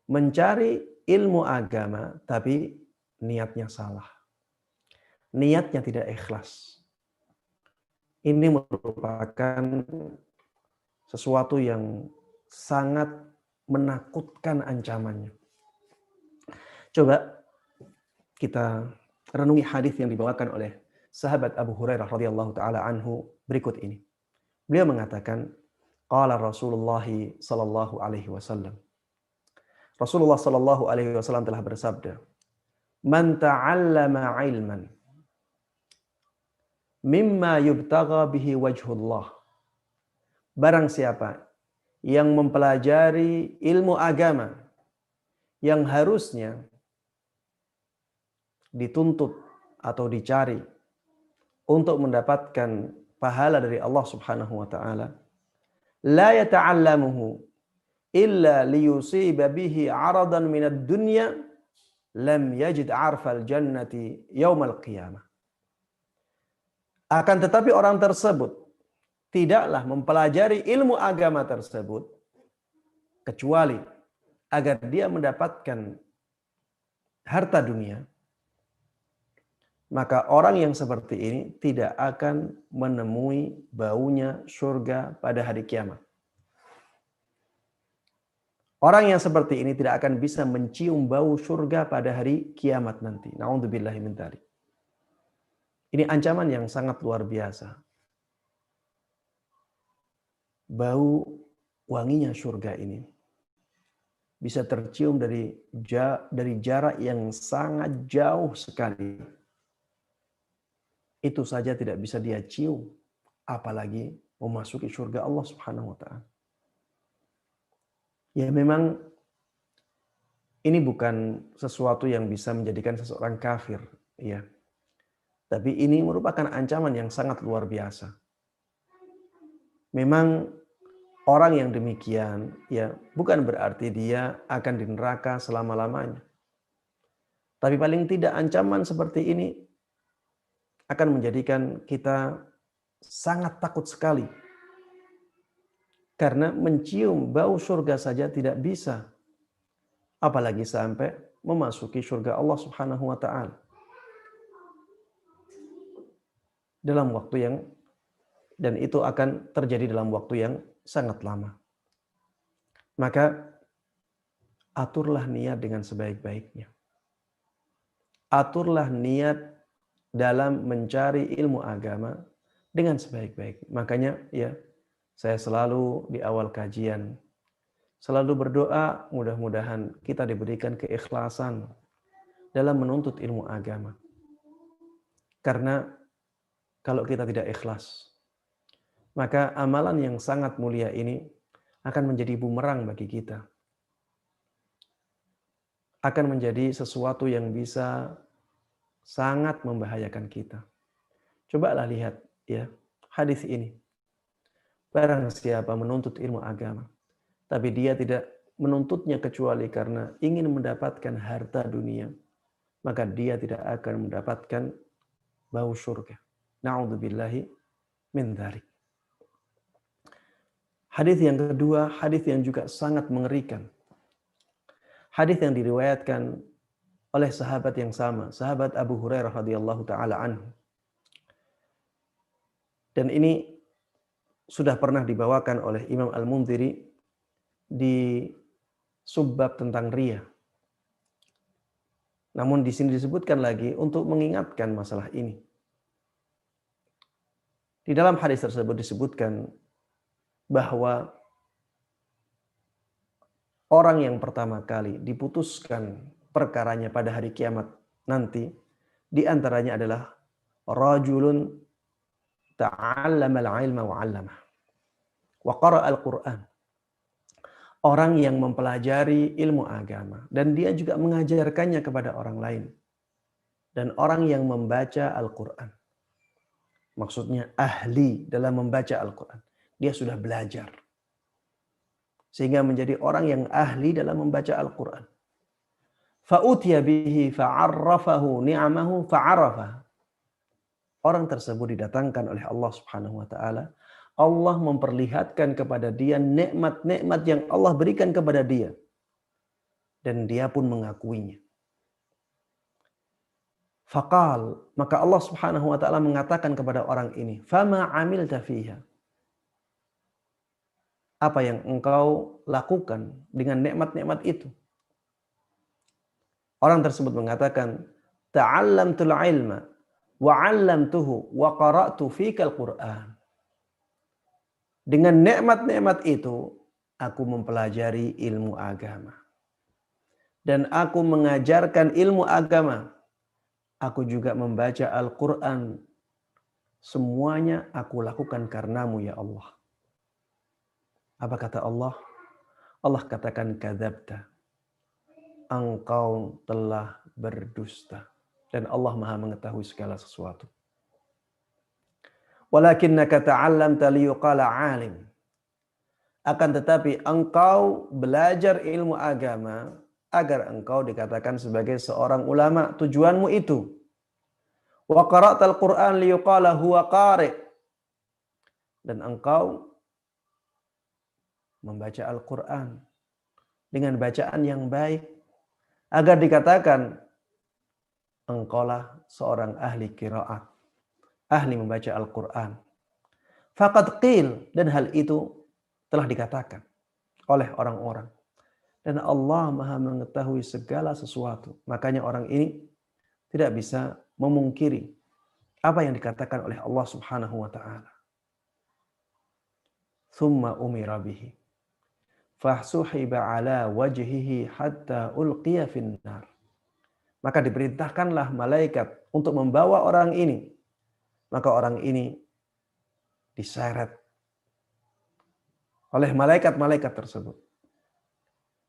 Mencari ilmu agama tapi niatnya salah. Niatnya tidak ikhlas. Ini merupakan sesuatu yang sangat menakutkan ancamannya. Coba kita renungi hadis yang dibawakan oleh sahabat Abu Hurairah radhiyallahu taala anhu berikut ini. Beliau mengatakan, qala Rasulullah sallallahu alaihi wasallam. Rasulullah sallallahu alaihi wasallam telah bersabda, "Man ta'allama 'ilman mimma yubtagha bihi wajhullah." Barang siapa yang mempelajari ilmu agama yang harusnya dituntut atau dicari untuk mendapatkan pahala dari Allah Subhanahu wa taala, la yata'allamuhu illa liyusiba bihi 'aradan minad dunya lam yajid 'arfal jannati yaumal qiyamah. Akan tetapi orang tersebut tidaklah mempelajari ilmu agama tersebut kecuali agar dia mendapatkan harta dunia, maka orang yang seperti ini tidak akan menemui baunya surga pada hari kiamat. Orang yang seperti ini tidak akan bisa mencium bau surga pada hari kiamat nanti. Na'udzubillahi min dzalik. Ini ancaman yang sangat luar biasa. Bau wanginya surga ini bisa tercium dari jarak yang sangat jauh sekali. Itu saja tidak bisa dia cium, apalagi memasuki surga Allah Subhanahu wa taala. Ya memang ini bukan sesuatu yang bisa menjadikan seseorang kafir, ya. Tapi ini merupakan ancaman yang sangat luar biasa. Memang orang yang demikian, ya, bukan berarti dia akan di neraka selama-lamanya. Tapi paling tidak ancaman seperti ini akan menjadikan kita sangat takut sekali. Karena mencium bau surga saja tidak bisa. Apalagi sampai memasuki surga Allah Subhanahu wa taala. Dalam waktu dan itu akan terjadi dalam waktu yang sangat lama. Maka aturlah niat dengan sebaik-baiknya. Aturlah niat dalam mencari ilmu agama dengan sebaik-baik. Makanya ya, saya selalu di awal kajian selalu berdoa mudah-mudahan kita diberikan keikhlasan dalam menuntut ilmu agama. Karena kalau kita tidak ikhlas, maka amalan yang sangat mulia ini akan menjadi bumerang bagi kita. Akan menjadi sesuatu yang bisa sangat membahayakan kita. Cobalah lihat ya hadis ini. Barang siapa menuntut ilmu agama, tapi dia tidak menuntutnya kecuali karena ingin mendapatkan harta dunia, maka dia tidak akan mendapatkan bau surga. Na'udzubillahi min dzalik. Hadis yang kedua, hadis yang juga sangat mengerikan. Hadis yang diriwayatkan oleh sahabat yang sama, sahabat Abu Hurairah radhiyallahu taala anhu. Dan ini sudah pernah dibawakan oleh Imam Al-Mundhiri di subbab tentang riya. Namun di sini disebutkan lagi untuk mengingatkan masalah ini. Di dalam hadis tersebut disebutkan bahwa orang yang pertama kali diputuskan perkaranya pada hari kiamat nanti, di antaranya adalah rajulun ta'allama al-ilma wa 'allamah wa qara'a al-Qur'an. Orang yang mempelajari ilmu agama dan dia juga mengajarkannya kepada orang lain. Dan orang yang membaca Al-Qur'an. Maksudnya ahli dalam membaca Al-Quran. Dia sudah belajar. Sehingga menjadi orang yang ahli dalam membaca Al-Quran. Fa'utiya bihi fa'arrafahu ni'amahu fa'arrafah. Orang tersebut didatangkan oleh Allah Subhanahu wa taala. Allah memperlihatkan kepada dia nikmat-nikmat yang Allah berikan kepada dia. Dan dia pun mengakuinya. Faqal, maka Allah Subhanahu wa taala mengatakan kepada orang ini, "Fama 'amilta fiha?" Apa yang engkau lakukan dengan nikmat-nikmat itu? Orang tersebut mengatakan, "Ta'allamtul 'ilma wa 'allamtuhu wa qara'tu fikal Qur'an." Dengan nikmat-nikmat itu, aku mempelajari ilmu agama. Dan aku mengajarkan ilmu agama. Aku juga membaca Al-Quran. Semuanya aku lakukan karenamu ya Allah. Apa kata Allah? Allah katakan kadzabta. Engkau telah berdusta. Dan Allah Maha mengetahui segala sesuatu. Walakinnaka ta'allamta liyuqala 'alim. Akan tetapi engkau belajar ilmu agama agar engkau dikatakan sebagai seorang ulama. Tujuanmu itu. Wa qara'tal Qur'an liyuqala huwa qari'. Dan engkau membaca Al-Quran dengan bacaan yang baik agar dikatakan engkaulah seorang ahli qiraat, ahli membaca Al-Quran. Faqad qil, dan hal itu telah dikatakan oleh orang-orang. Dan Allah Maha mengetahui segala sesuatu. Makanya orang ini tidak bisa memungkiri apa yang dikatakan oleh Allah Subhanahu wa taala. Tsumma umira bihi fahsuhiba ala wajhihi hatta ulqiya finnar. Maka diperintahkanlah malaikat untuk membawa orang ini. Maka orang ini diseret oleh malaikat-malaikat tersebut.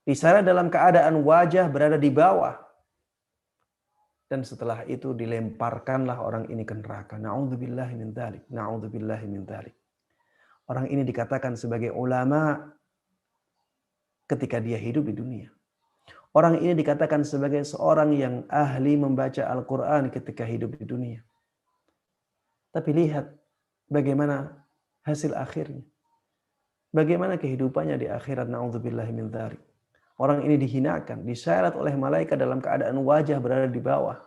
Diseret dalam keadaan wajah berada di bawah. Dan setelah itu dilemparkanlah orang ini ke neraka. Na'udzubillahi min dzalik. Na'udzubillahi min dzalik. Orang ini dikatakan sebagai ulama ketika dia hidup di dunia. Orang ini dikatakan sebagai seorang yang ahli membaca Al-Quran ketika hidup di dunia. Tapi lihat bagaimana hasil akhirnya. Bagaimana kehidupannya di akhirat. Na'udzubillahi min dzalik. Orang ini dihinakan, diseret oleh malaikat dalam keadaan wajah berada di bawah.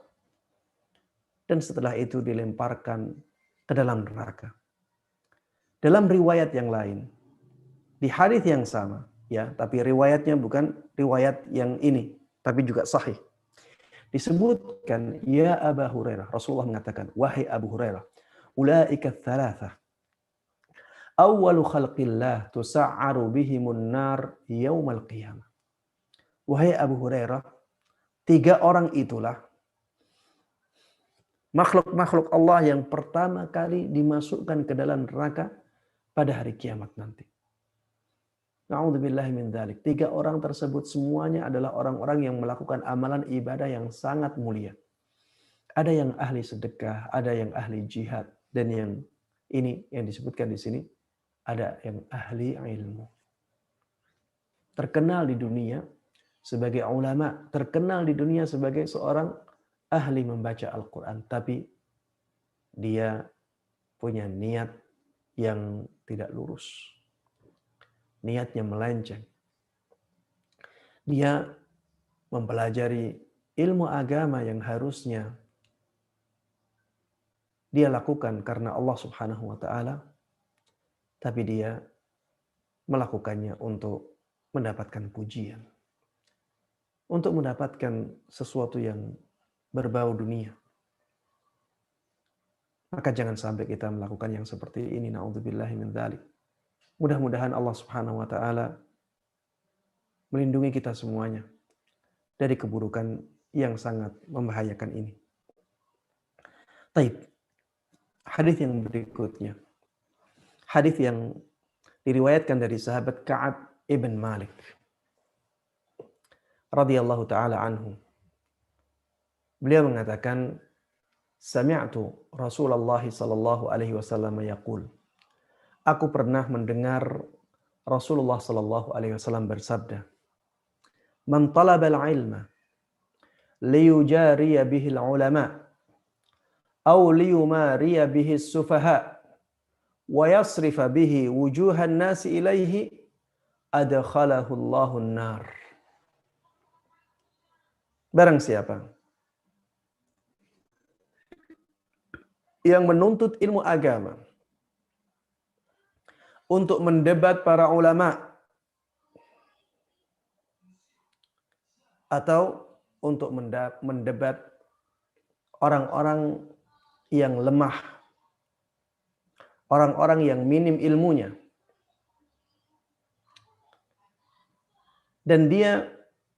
Dan setelah itu dilemparkan ke dalam neraka. Dalam riwayat yang lain, di hadis yang sama, ya, tapi riwayatnya bukan riwayat yang ini, tapi juga sahih. Disebutkan, ya Abu Hurairah, Rasulullah mengatakan, wahai Abu Hurairah, ulaika thalatha. Awwalu khalqillah tusa'aru bihimun nar yaumal qiyamah. Wahai Abu Hurairah, 3 orang itulah makhluk-makhluk Allah yang pertama kali dimasukkan ke dalam neraka pada hari kiamat nanti. Na'udzubillahi min dzalik. 3 orang tersebut semuanya adalah orang-orang yang melakukan amalan ibadah yang sangat mulia. Ada yang ahli sedekah, ada yang ahli jihad, dan yang ini yang disebutkan di sini ada yang ahli ilmu. Terkenal di dunia sebagai ulama, terkenal di dunia sebagai seorang ahli membaca Al-Quran. Tapi dia punya niat yang tidak lurus. Niatnya melenceng. Dia mempelajari ilmu agama yang harusnya dia lakukan karena Allah Subhanahu wa taala. tapi dia melakukannya untuk mendapatkan pujian, untuk mendapatkan sesuatu yang berbau dunia. Maka jangan sampai kita melakukan yang seperti ini. Na'udzubillahi min dzalik. Mudah-mudahan Allah Subhanahu wa taala melindungi kita semuanya dari keburukan yang sangat membahayakan ini. Taib. Hadis yang berikutnya. Hadis yang diriwayatkan dari sahabat Ka'ab ibn Malik radhiyallahu taala anhu. Beliau mengatakan, sami'tu Rasulullah sallallahu alaihi wasallam yaqul. Aku pernah mendengar Rasulullah sallallahu alaihi wasallam bersabda, "Man talaba al-ilma liyujariya bihi al-ulama aw liyumariya bihi as-sufaha wa yasrifa bihi wujuhan nasi ilaihi adkhalahu Allahu an-nar." Barang siapa yang menuntut ilmu agama untuk mendebat para ulama atau untuk mendebat orang-orang yang lemah, orang-orang yang minim ilmunya, dan dia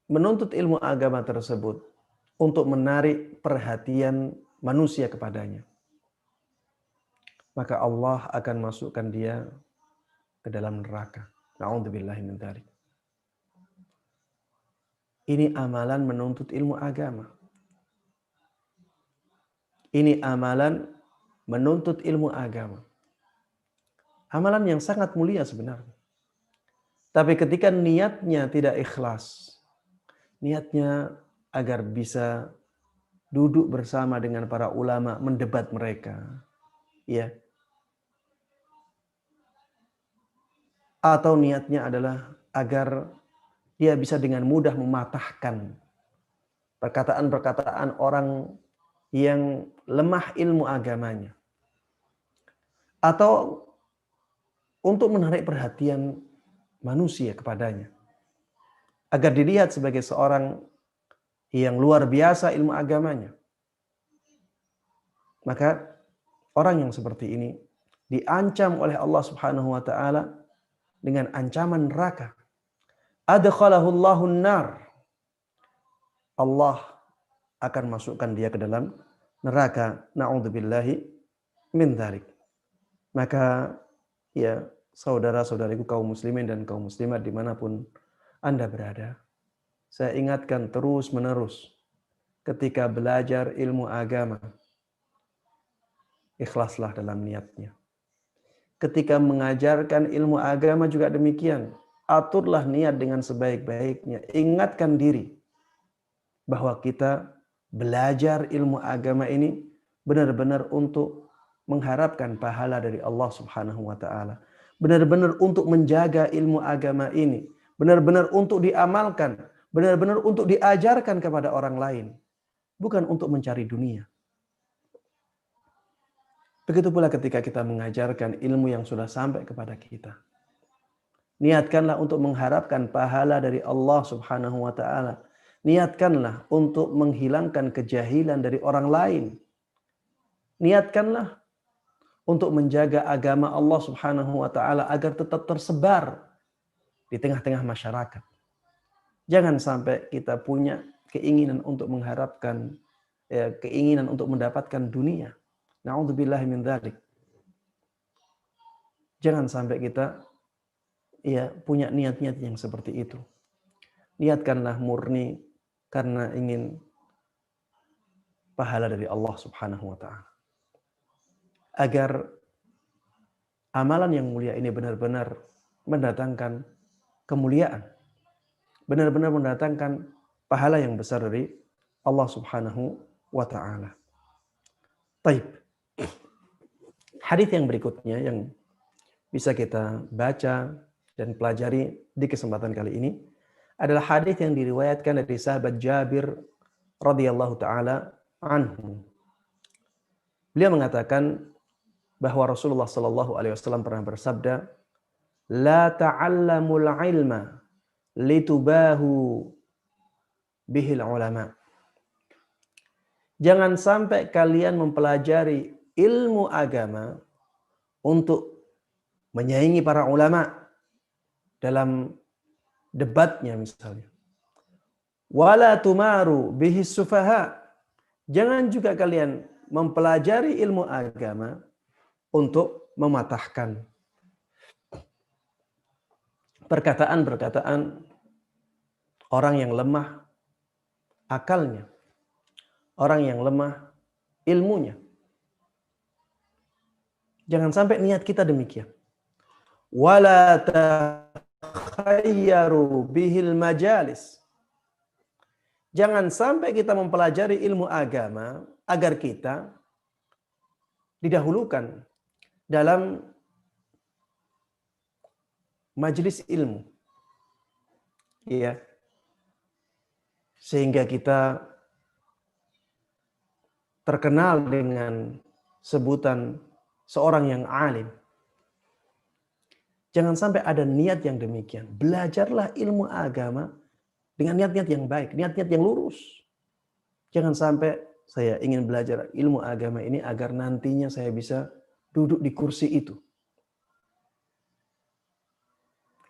menuntut ilmu agama tersebut untuk menarik perhatian manusia kepadanya, maka Allah akan masukkan dia ke dalam neraka. Na'udzubillahi min dzalik. Ini amalan menuntut ilmu agama. Ini amalan menuntut ilmu agama. Amalan yang sangat mulia sebenarnya. Tapi ketika niatnya tidak ikhlas, niatnya agar bisa duduk bersama dengan para ulama, mendebat mereka, ya, atau niatnya adalah agar dia bisa dengan mudah mematahkan perkataan-perkataan orang yang lemah ilmu agamanya, atau untuk menarik perhatian manusia kepadanya, agar dilihat sebagai seorang yang luar biasa ilmu agamanya, maka orang yang seperti ini diancam oleh Allah Subhanahu wa taala dengan ancaman neraka. Adkhalahu Allahun nar. Allah akan masukkan dia ke dalam neraka. Na'udzubillahi min dzalik. Maka ya, saudara-saudariku kaum muslimin dan kaum muslimat dimanapun Anda berada, saya ingatkan terus-menerus ketika belajar ilmu agama, ikhlaslah dalam niatnya. Ketika mengajarkan ilmu agama juga demikian. Aturlah niat dengan sebaik-baiknya. Ingatkan diri bahwa kita belajar ilmu agama ini benar-benar untuk mengharapkan pahala dari Allah Subhanahu wa taala. Benar-benar untuk menjaga ilmu agama ini. Benar-benar untuk diamalkan. Benar-benar untuk diajarkan kepada orang lain. Bukan untuk mencari dunia. Begitu pula ketika kita mengajarkan ilmu yang sudah sampai kepada kita. Niatkanlah untuk mengharapkan pahala dari Allah Subhanahu wa taala. Niatkanlah untuk menghilangkan kejahilan dari orang lain. Niatkanlah untuk menjaga agama Allah Subhanahu wa taala agar tetap tersebar di tengah-tengah masyarakat. Jangan sampai kita punya keinginan untuk mengharapkan, keinginan untuk mendapatkan dunia. Na'udzubillahi min dzalik. Jangan sampai kita punya niat-niat yang seperti itu. Niatkanlah murni karena ingin pahala dari Allah Subhanahu wa taala. Agar amalan yang mulia ini benar-benar mendatangkan kemuliaan. Benar-benar mendatangkan pahala yang besar dari Allah Subhanahu wa taala. Baik. Hadis yang berikutnya yang bisa kita baca dan pelajari di kesempatan kali ini adalah hadis yang diriwayatkan dari sahabat Jabir radhiyallahu taala anhu. Beliau mengatakan, bahwa Rasulullah Shallallahu Alaihi Wasallam pernah bersabda, "La ta'allamul ilma litubahu bihil ulama." Jangan sampai kalian mempelajari ilmu agama untuk menyaingi para ulama dalam debatnya misalnya. Wala tumaru bihis sufaha. Jangan juga kalian mempelajari ilmu agama untuk mematahkan perkataan-perkataan orang yang lemah akalnya, orang yang lemah ilmunya. Jangan sampai niat kita demikian. Wala takhayyaru bihil majalis. Jangan sampai kita mempelajari ilmu agama agar kita didahulukan dalam majelis ilmu. Ya. Sehingga kita terkenal dengan sebutan seorang yang alim. Jangan sampai ada niat yang demikian. Belajarlah ilmu agama dengan niat-niat yang baik, niat-niat yang lurus. Jangan sampai saya ingin belajar ilmu agama ini agar nantinya saya bisa duduk di kursi itu.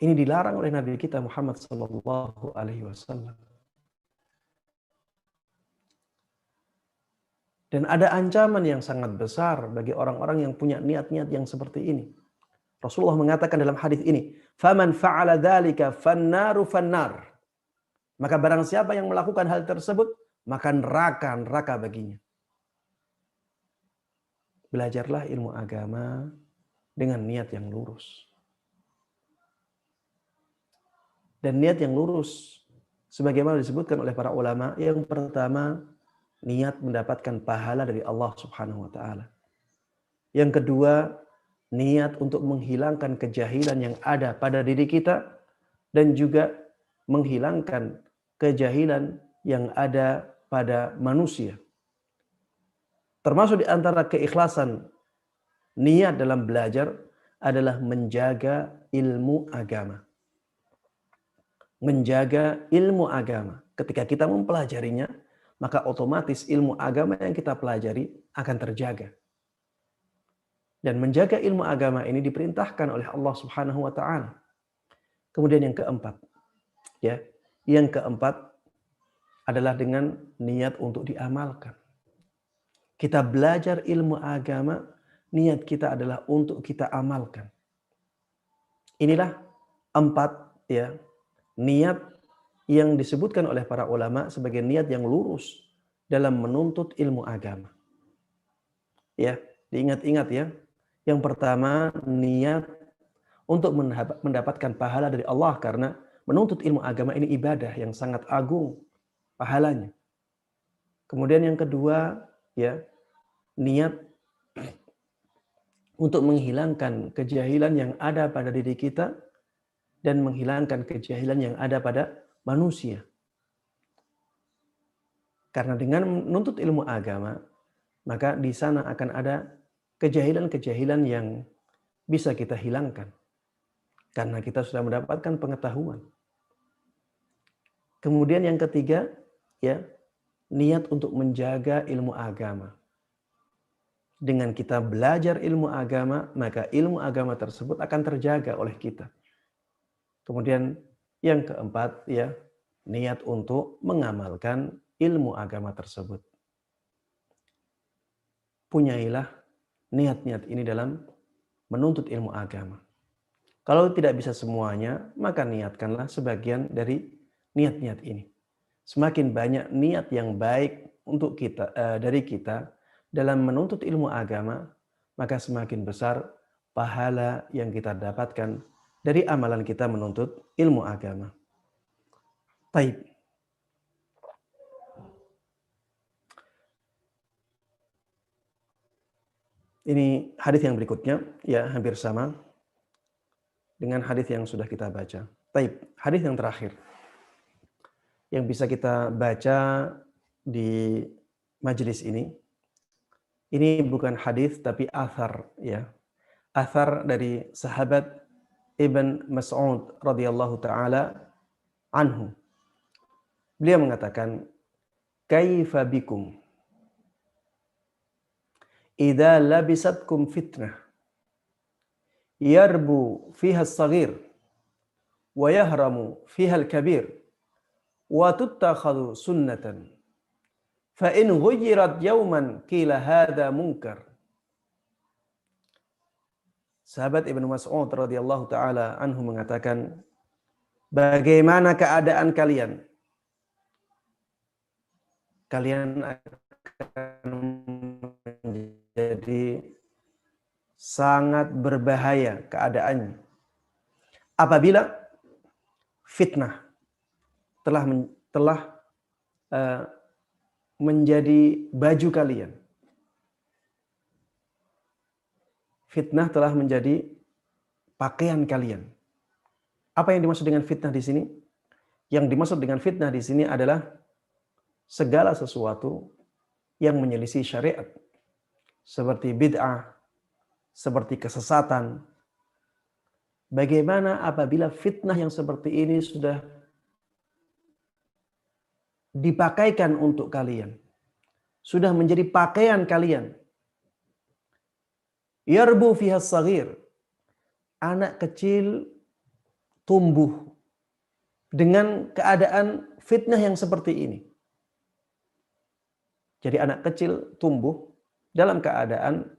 Ini dilarang oleh Nabi kita Muhammad sallallahu alaihi wasallam. Dan ada ancaman yang sangat besar bagi orang-orang yang punya niat-niat yang seperti ini. Rasulullah mengatakan dalam hadis ini, "Faman fa'ala dzalika fannaru fannar." Maka barang siapa yang melakukan hal tersebut, maka neraka baginya. Belajarlah ilmu agama dengan niat yang lurus. Dan niat yang lurus, sebagaimana disebutkan oleh para ulama, yang pertama, niat mendapatkan pahala dari Allah Subhanahu wa Ta'ala. Yang kedua, niat untuk menghilangkan kejahilan yang ada pada diri kita dan juga menghilangkan kejahilan yang ada pada manusia. Termasuk di antara keikhlasan niat dalam belajar adalah menjaga ilmu agama. Menjaga ilmu agama. Ketika kita mempelajarinya, maka otomatis ilmu agama yang kita pelajari akan terjaga. Dan menjaga ilmu agama ini diperintahkan oleh Allah Subhanahu wa Ta'ala. Kemudian yang keempat, ya, yang keempat adalah dengan niat untuk diamalkan. Kita belajar ilmu agama, niat kita adalah untuk kita amalkan. Inilah 4 ya, niat yang disebutkan oleh para ulama sebagai niat yang lurus dalam menuntut ilmu agama. Ya, diingat-ingat ya. Yang pertama, niat untuk mendapatkan pahala dari Allah karena menuntut ilmu agama ini ibadah yang sangat agung pahalanya. Kemudian yang kedua, ya, niat untuk menghilangkan kejahilan yang ada pada diri kita dan menghilangkan kejahilan yang ada pada manusia. Karena dengan menuntut ilmu agama, maka di sana akan ada kejahilan-kejahilan yang bisa kita hilangkan. Karena kita sudah mendapatkan pengetahuan. Kemudian yang ketiga, ya, niat untuk menjaga ilmu agama. Dengan kita belajar ilmu agama, maka ilmu agama tersebut akan terjaga oleh kita. Kemudian yang keempat, ya, niat untuk mengamalkan ilmu agama tersebut. Punyailah niat-niat ini dalam menuntut ilmu agama. Kalau tidak bisa semuanya, maka niatkanlah sebagian dari niat-niat ini. Semakin banyak niat yang baik untuk kita dari kita dalam menuntut ilmu agama, maka semakin besar pahala yang kita dapatkan dari amalan kita menuntut ilmu agama. Baik. Ini hadis yang berikutnya, ya, hampir sama dengan hadis yang sudah kita baca. Baik, hadis yang terakhir yang bisa kita baca di majelis ini, Ini bukan hadis tapi athar, ya. Athar dari sahabat Ibn Mas'ud radhiyallahu taala anhu. Beliau mengatakan, "Kaifa bikum idza labisatkum fitnah yarbu fiha as-saghir wa yahramu fiha al-kabir wa tuttakhadhu sunnatan fa in ghuyyirat yawman qila hadha munkar." Sahabat Ibnu Mas'ud radhiyallahu taala anhu mengatakan, bagaimana keadaan kalian? Kalian akan menjadi sangat berbahaya keadaannya apabila fitnah telah menjadi baju kalian. Fitnah telah menjadi pakaian kalian. Apa yang dimaksud dengan fitnah di sini? Yang dimaksud dengan fitnah di sini adalah segala sesuatu yang menyelisih syariat, seperti bid'ah, seperti kesesatan. Bagaimana apabila fitnah yang seperti ini sudah dipakaikan untuk kalian, sudah menjadi pakaian kalian? Yarbu fiha as-saghir, anak kecil tumbuh dengan keadaan fitnah yang seperti ini. Jadi anak kecil tumbuh dalam keadaan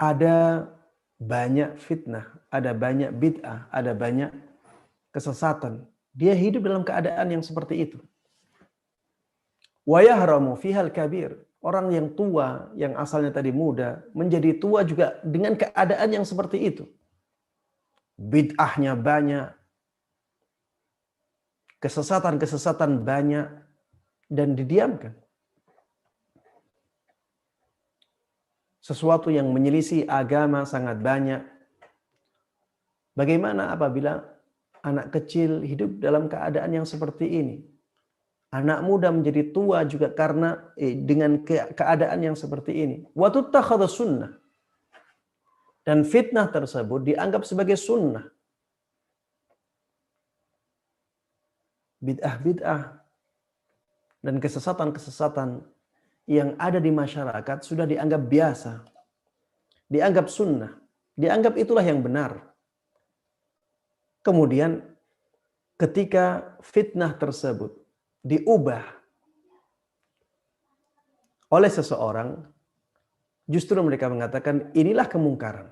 ada banyak fitnah, ada banyak bid'ah, ada banyak kesesatan. Dia hidup dalam keadaan yang seperti itu. Wa yahramu fihal kabir. Orang yang tua, yang asalnya tadi muda, menjadi tua juga dengan keadaan yang seperti itu. Bid'ahnya banyak, kesesatan-kesesatan banyak, dan didiamkan. Sesuatu yang menyelisih agama sangat banyak. Bagaimana apabila anak kecil hidup dalam keadaan yang seperti ini? Anak muda menjadi tua juga karena dengan keadaan yang seperti ini. Wa tuttakhadhu sunnah. Dan fitnah tersebut dianggap sebagai sunnah. Bid'ah-bid'ah dan kesesatan-kesesatan yang ada di masyarakat sudah dianggap biasa. Dianggap sunnah. Dianggap itulah yang benar. Kemudian ketika fitnah tersebut diubah oleh seseorang, justru mereka mengatakan inilah kemungkaran.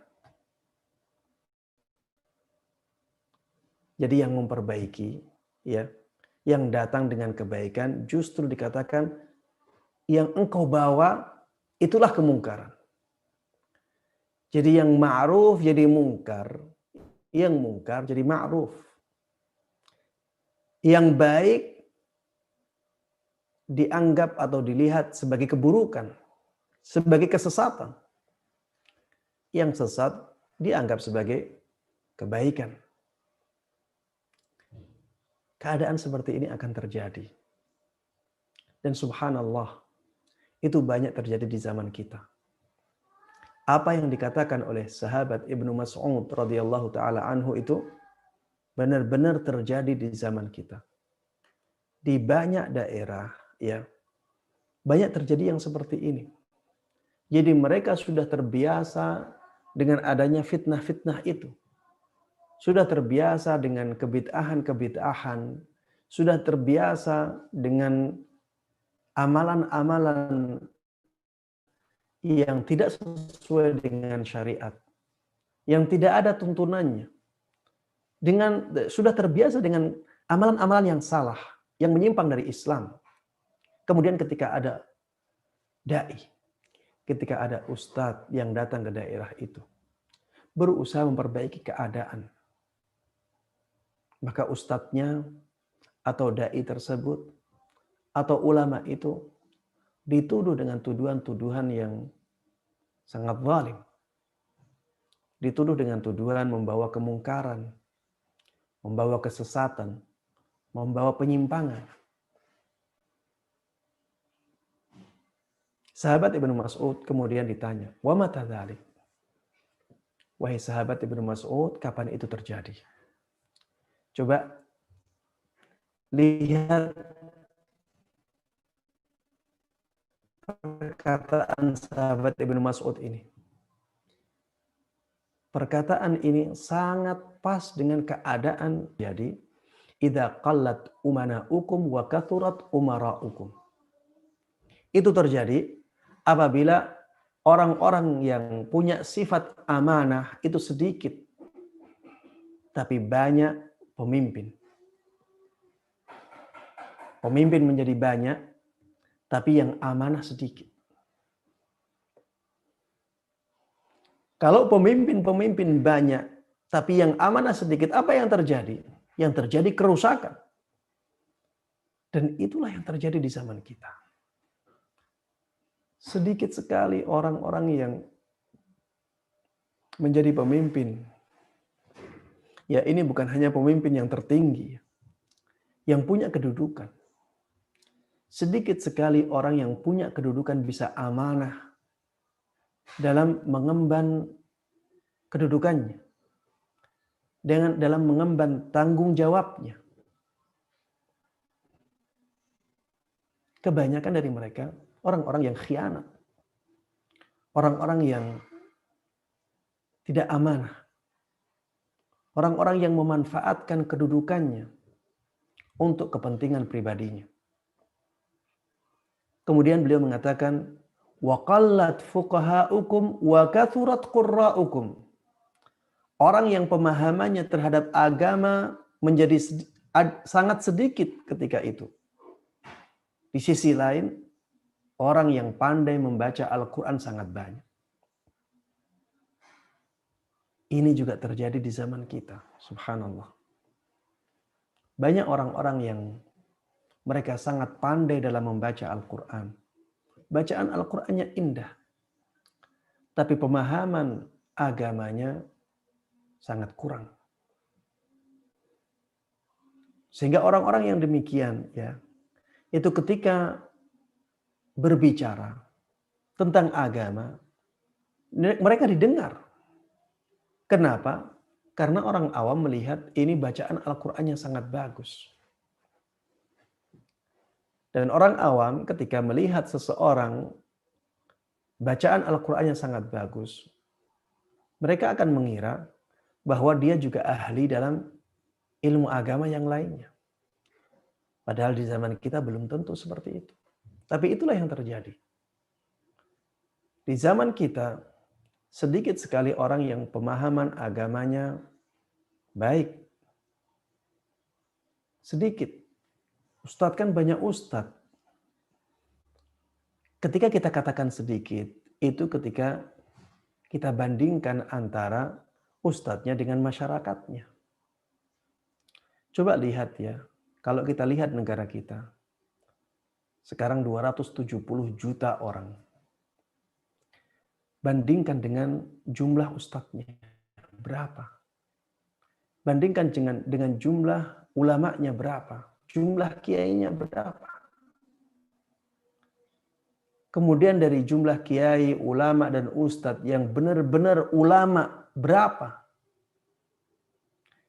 Jadi yang memperbaiki, ya, yang datang dengan kebaikan justru dikatakan yang engkau bawa itulah kemungkaran. Jadi yang ma'ruf jadi mungkar, yang mungkar jadi ma'ruf. Yang baik dianggap atau dilihat sebagai keburukan, sebagai kesesatan. Yang sesat dianggap sebagai kebaikan. Keadaan seperti ini akan terjadi. Dan subhanallah, itu banyak terjadi di zaman kita. Apa yang dikatakan oleh sahabat Ibnu Mas'ud radhiyallahu taala anhu itu benar-benar terjadi di zaman kita. Di banyak daerah, ya, banyak terjadi yang seperti ini. Jadi mereka sudah terbiasa dengan adanya fitnah-fitnah itu. Sudah terbiasa dengan kebid'ahan-kebid'ahan. Sudah terbiasa dengan amalan-amalan yang tidak sesuai dengan syariat. Yang tidak ada tuntunannya. Sudah terbiasa dengan amalan-amalan yang salah, yang menyimpang dari Islam. Kemudian ketika ada dai, ketika ada ustadz yang datang ke daerah itu, berusaha memperbaiki keadaan, maka ustadznya atau dai tersebut atau ulama itu dituduh dengan tuduhan-tuduhan yang sangat zalim. Dituduh dengan tuduhan membawa kemungkaran, membawa kesesatan, membawa penyimpangan. Sahabat Ibnu Mas'ud kemudian ditanya, "Wa mata dzalik?" Wahai sahabat Ibnu Mas'ud, kapan itu terjadi? Coba lihat perkataan sahabat Ibnu Mas'ud ini. Perkataan ini sangat pas dengan keadaan. Jadi, idza qallat umana'ukum wa kathurat umara'ukum. Itu terjadi apabila orang-orang yang punya sifat amanah itu sedikit, tapi banyak pemimpin. Pemimpin menjadi banyak, tapi yang amanah sedikit. Kalau pemimpin-pemimpin banyak, tapi yang amanah sedikit, apa yang terjadi? Yang terjadi kerusakan. Dan itulah yang terjadi di zaman kita. Sedikit sekali orang-orang yang menjadi pemimpin. Ya, ini bukan hanya pemimpin yang tertinggi, yang punya kedudukan. Sedikit sekali orang yang punya kedudukan bisa amanah dalam mengemban kedudukannya, dalam mengemban tanggung jawabnya. Kebanyakan dari mereka orang-orang yang khianat, orang-orang yang tidak amanah, orang-orang yang memanfaatkan kedudukannya untuk kepentingan pribadinya. Kemudian beliau mengatakan, wa qallat fuqaha'ukum wa kathurat qurra'ukum. Orang yang pemahamannya terhadap agama menjadi sangat sedikit ketika itu. Di sisi lain, orang yang pandai membaca Al-Quran sangat banyak. Ini juga terjadi di zaman kita. Subhanallah. Banyak orang-orang yang mereka sangat pandai dalam membaca Al-Quran. Bacaan Al-Qurannya indah. Tapi pemahaman agamanya sangat kurang. Sehingga orang-orang yang demikian, ya, itu ketika berbicara tentang agama, mereka didengar. Kenapa? Karena orang awam melihat ini bacaan Al-Qurannya sangat bagus. Dan orang awam ketika melihat seseorang bacaan Al-Qurannya sangat bagus, mereka akan mengira bahwa dia juga ahli dalam ilmu agama yang lainnya. Padahal di zaman kita belum tentu seperti itu. Tapi itulah yang terjadi. Di zaman kita, sedikit sekali orang yang pemahaman agamanya baik. Sedikit. Ustadz kan banyak ustadz. Ketika kita katakan sedikit, itu ketika kita bandingkan antara ustadznya dengan masyarakatnya. Coba lihat ya, kalau kita lihat negara kita, sekarang 270 juta orang. Bandingkan dengan jumlah ustadznya, berapa? Bandingkan dengan jumlah ulamanya berapa? Jumlah kiainya berapa? Kemudian dari jumlah kiai, ulama, dan ustadz yang benar-benar ulama berapa?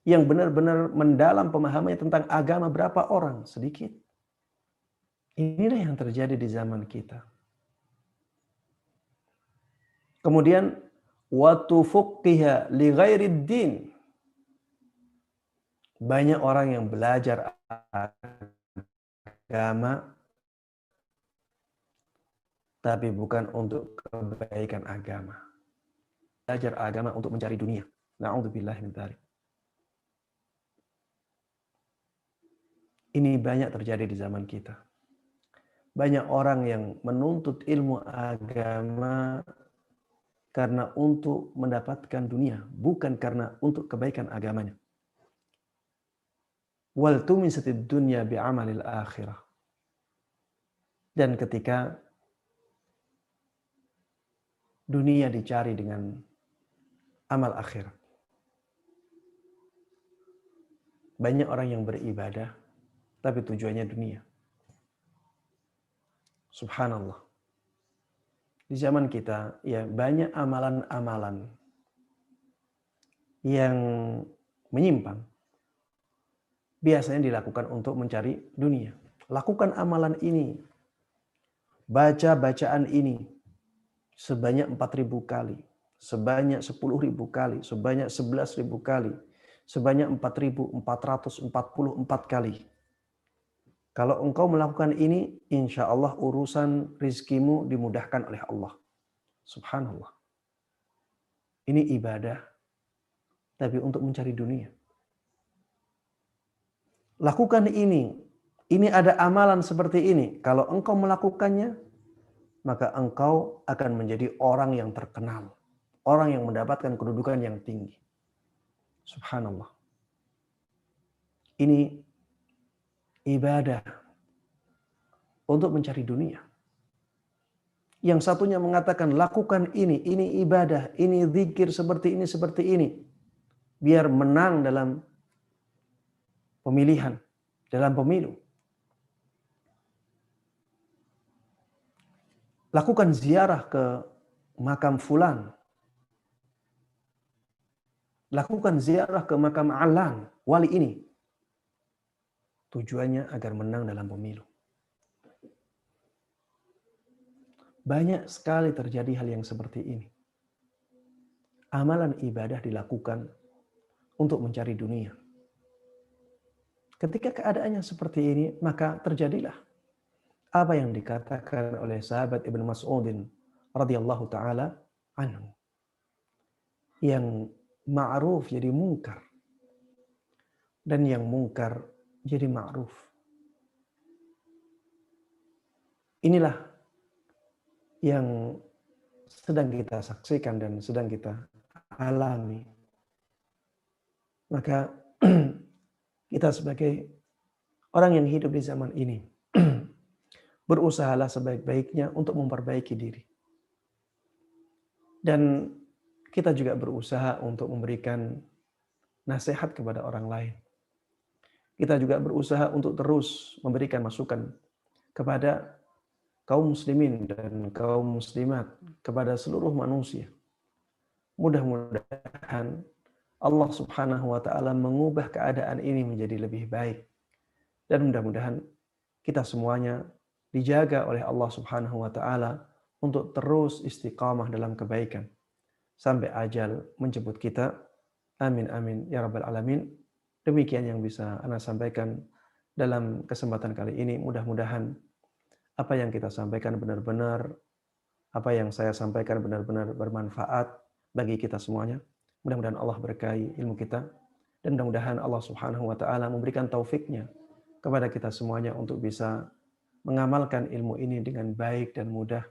Yang benar-benar mendalam pemahamannya tentang agama berapa orang? Sedikit. Inilah yang terjadi di zaman kita. Kemudian watu fuqqiha li ghairid din. Banyak orang yang belajar agama tapi bukan untuk kebaikan agama. Belajar agama untuk mencari dunia. Na'udzubillah min dzalik. Ini banyak terjadi di zaman kita. Banyak orang yang menuntut ilmu agama karena untuk mendapatkan dunia, bukan karena untuk kebaikan agamanya. Wal tumisatid dunya bi'amalil akhirah. Dan ketika dunia dicari dengan amal akhirat. Banyak orang yang beribadah, tapi tujuannya dunia. Subhanallah. di zaman kita ya banyak amalan-amalan yang menyimpang biasanya dilakukan untuk mencari dunia. Lakukan amalan ini, baca bacaan ini sebanyak 4.000 kali, sebanyak 10.000 kali, sebanyak 11.000 kali, sebanyak 4.444 kali. Kalau engkau melakukan ini, insya Allah urusan rizkimu dimudahkan oleh Allah. Subhanallah. Ini ibadah, tapi untuk mencari dunia. Lakukan ini. Ini ada amalan seperti ini. Kalau engkau melakukannya, maka engkau akan menjadi orang yang terkenal. Orang yang mendapatkan kedudukan yang tinggi. Subhanallah. Ini ibadah untuk mencari dunia. Yang satunya mengatakan lakukan ini ibadah, ini zikir seperti ini. Biar menang dalam pemilihan, dalam pemilu. Lakukan ziarah ke makam fulan. Lakukan ziarah ke makam alan, wali ini. Tujuannya agar menang dalam pemilu. Banyak sekali terjadi hal yang seperti ini. Amalan ibadah dilakukan untuk mencari dunia. Ketika keadaannya seperti ini, maka terjadilah apa yang dikatakan oleh sahabat Ibnu Mas'udin radhiyallahu taala anhu. Yang ma'ruf jadi mungkar dan yang mungkar jadi ma'ruf. Inilah yang sedang kita saksikan dan sedang kita alami. Maka kita sebagai orang yang hidup di zaman ini berusahalah sebaik-baiknya untuk memperbaiki diri. Dan kita juga berusaha untuk memberikan nasihat kepada orang lain. Kita juga berusaha untuk terus memberikan masukan kepada kaum muslimin dan kaum muslimat, kepada seluruh manusia. Mudah-mudahan Allah Subhanahu wa taala mengubah keadaan ini menjadi lebih baik. Dan mudah-mudahan kita semuanya dijaga oleh Allah Subhanahu wa taala untuk terus istiqamah dalam kebaikan sampai ajal menjemput kita. Amin amin ya rabbal alamin. Demikian yang bisa Ana sampaikan dalam kesempatan kali ini. Mudah-mudahan apa yang kita sampaikan benar-benar, apa yang saya sampaikan benar-benar bermanfaat bagi kita semuanya. Mudah-mudahan Allah berkahi ilmu kita dan mudah-mudahan Allah Subhanahu wa taala memberikan taufiknya kepada kita semuanya untuk bisa mengamalkan ilmu ini dengan baik dan mudah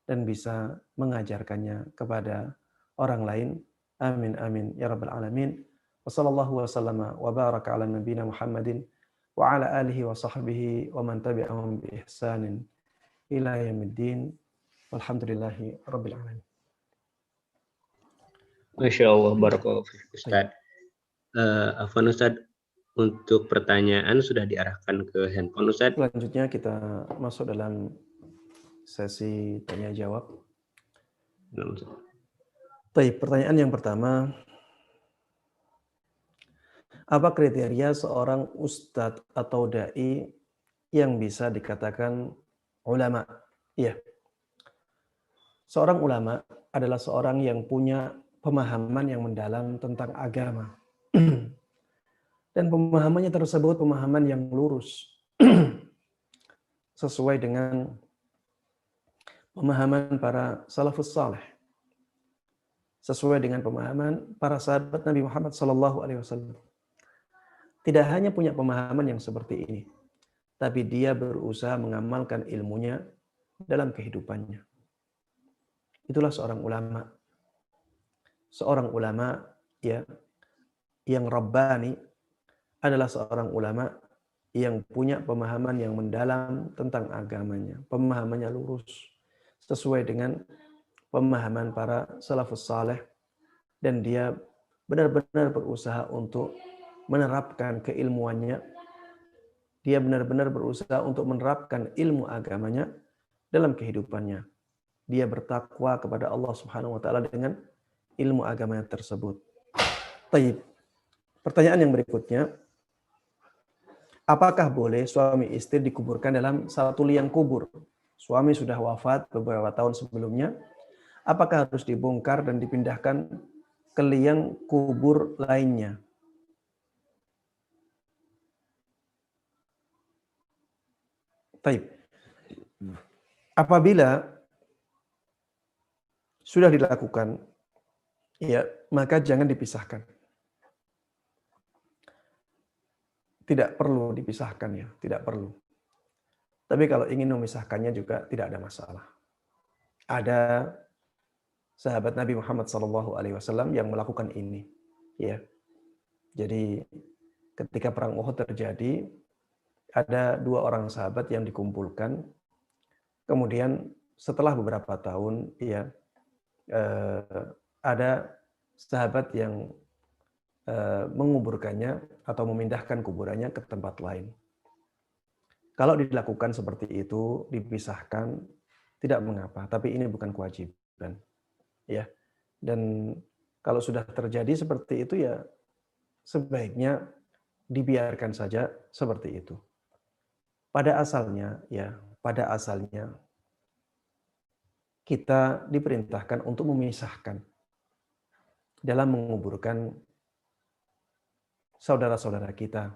dan bisa mengajarkannya kepada orang lain. Amin amin ya rabbal alamin. Wassallallahu wasallama wa baraka ala nabiyyina Muhammadin wa ala alihi wa sahbihi wa man tabi'ahum bi ihsanin ila yaumiddin. Walhamdulillahi rabbil alamin. Masya Allah, barakallahu fiik Ustaz. Afwan Ustaz, untuk pertanyaan sudah diarahkan ke handphone Ustaz. Selanjutnya kita masuk dalam sesi tanya jawab. Baik, pertanyaan yang pertama. Apa kriteria seorang ustadz atau dai yang bisa dikatakan ulama? Iya. Seorang ulama adalah seorang yang punya pemahaman yang mendalam tentang agama. Dan pemahamannya tersebut pemahaman yang lurus. Sesuai dengan pemahaman para salafus saleh. Sesuai dengan pemahaman para sahabat Nabi Muhammad SAW. Tidak hanya punya pemahaman yang seperti ini, tapi dia berusaha mengamalkan ilmunya dalam kehidupannya. Itulah seorang ulama. Seorang ulama ya yang rabbani adalah seorang ulama yang punya pemahaman yang mendalam tentang agamanya. Pemahamannya lurus sesuai dengan pemahaman para salafus saleh dan dia benar-benar berusaha untuk menerapkan keilmuannya. Dia benar-benar berusaha untuk menerapkan ilmu agamanya dalam kehidupannya. dia bertakwa kepada Allah Subhanahu wa taala dengan ilmu agama tersebut. Taib. Pertanyaan yang berikutnya, apakah boleh suami istri dikuburkan dalam satu liang kubur? Suami sudah wafat beberapa tahun sebelumnya, apakah harus dibongkar dan dipindahkan ke liang kubur lainnya? Taib. Apabila sudah dilakukan, ya, maka jangan dipisahkan. Tidak perlu dipisahkan ya, tidak perlu. Tapi kalau ingin memisahkannya juga tidak ada masalah. Ada sahabat Nabi Muhammad SAW yang melakukan ini, ya. Jadi ketika perang Uhud terjadi, ada 2 orang sahabat yang dikumpulkan. Kemudian setelah beberapa tahun, ya, ada sahabat yang menguburkannya atau memindahkan kuburannya ke tempat lain. Kalau dilakukan seperti itu, dipisahkan, tidak mengapa. Tapi ini bukan kewajiban, ya. Dan kalau sudah terjadi seperti itu, ya sebaiknya dibiarkan saja seperti itu. Pada asalnya, ya, pada asalnya kita diperintahkan untuk memisahkan dalam menguburkan saudara-saudara kita,